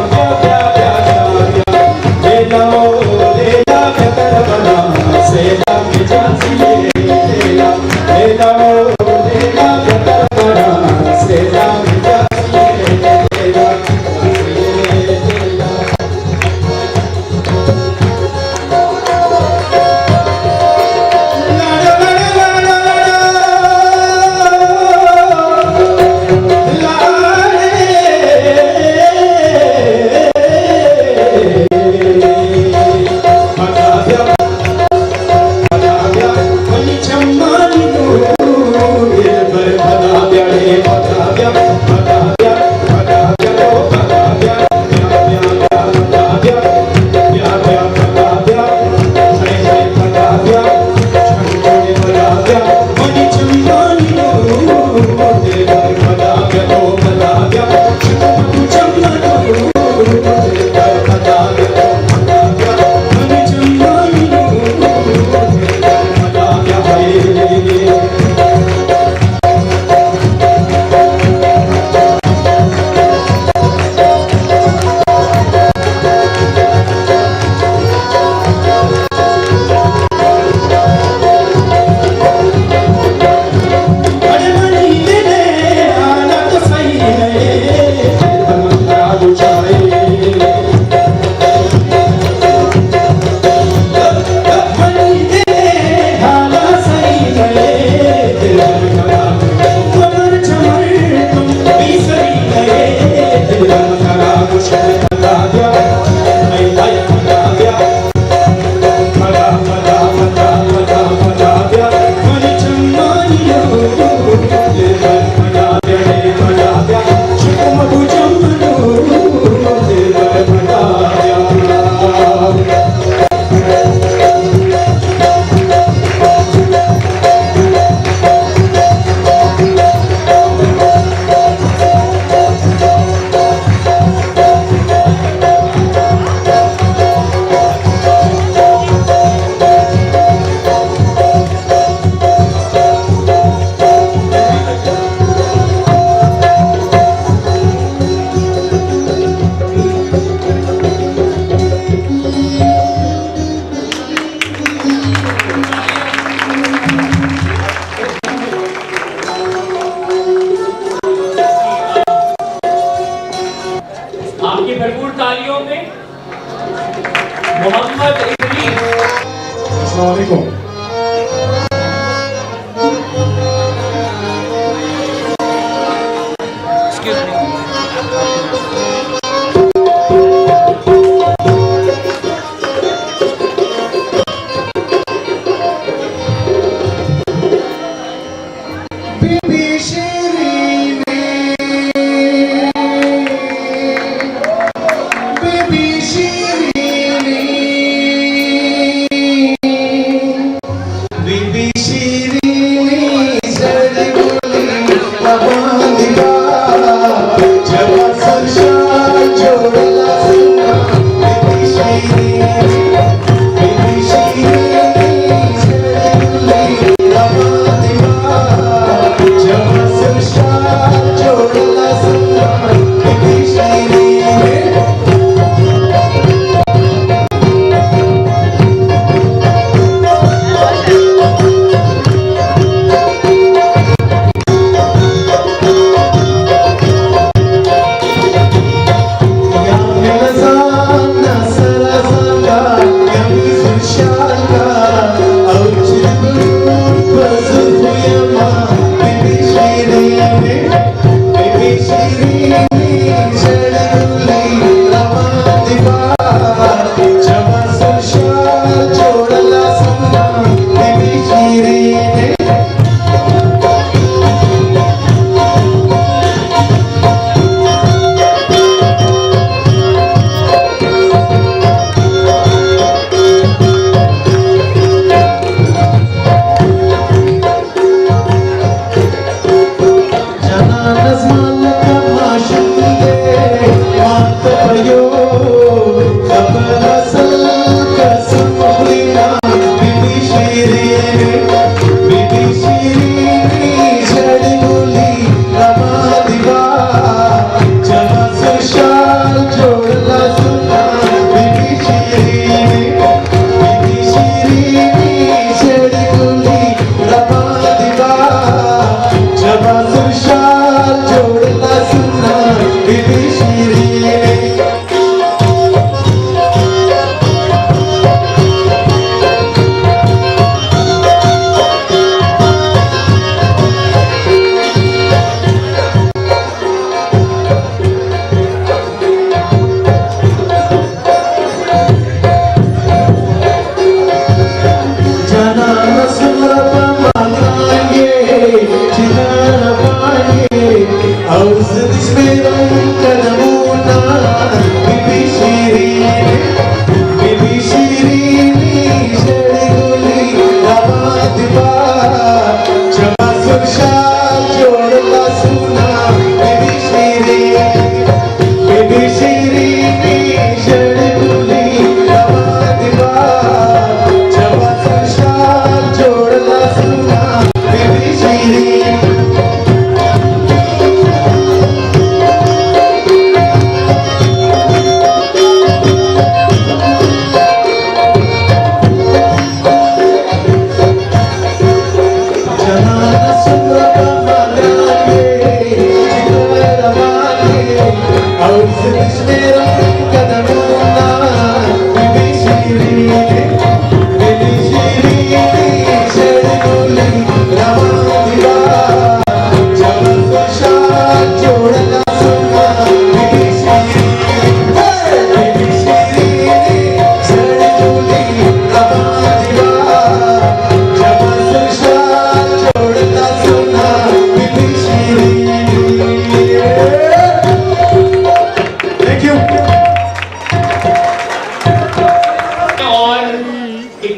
السلام علیکم.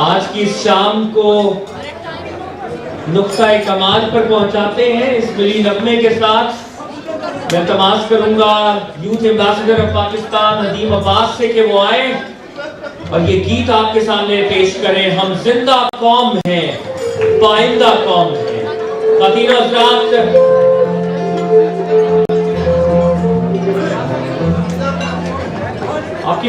آج کی اس شام کو نقطۂ کمال پر پہنچاتے ہیں اس ملی نغمے کے ساتھ۔ میں تماس کروں گا youth ambassador of Pakistan Nadeem Abbas سے کہ وہ آئیں اور یہ گیت آپ کے سامنے پیش کریں۔ ہم زندہ قوم ہیں، پائندہ قوم ہیں۔ خواتین و حضرات، آپ کی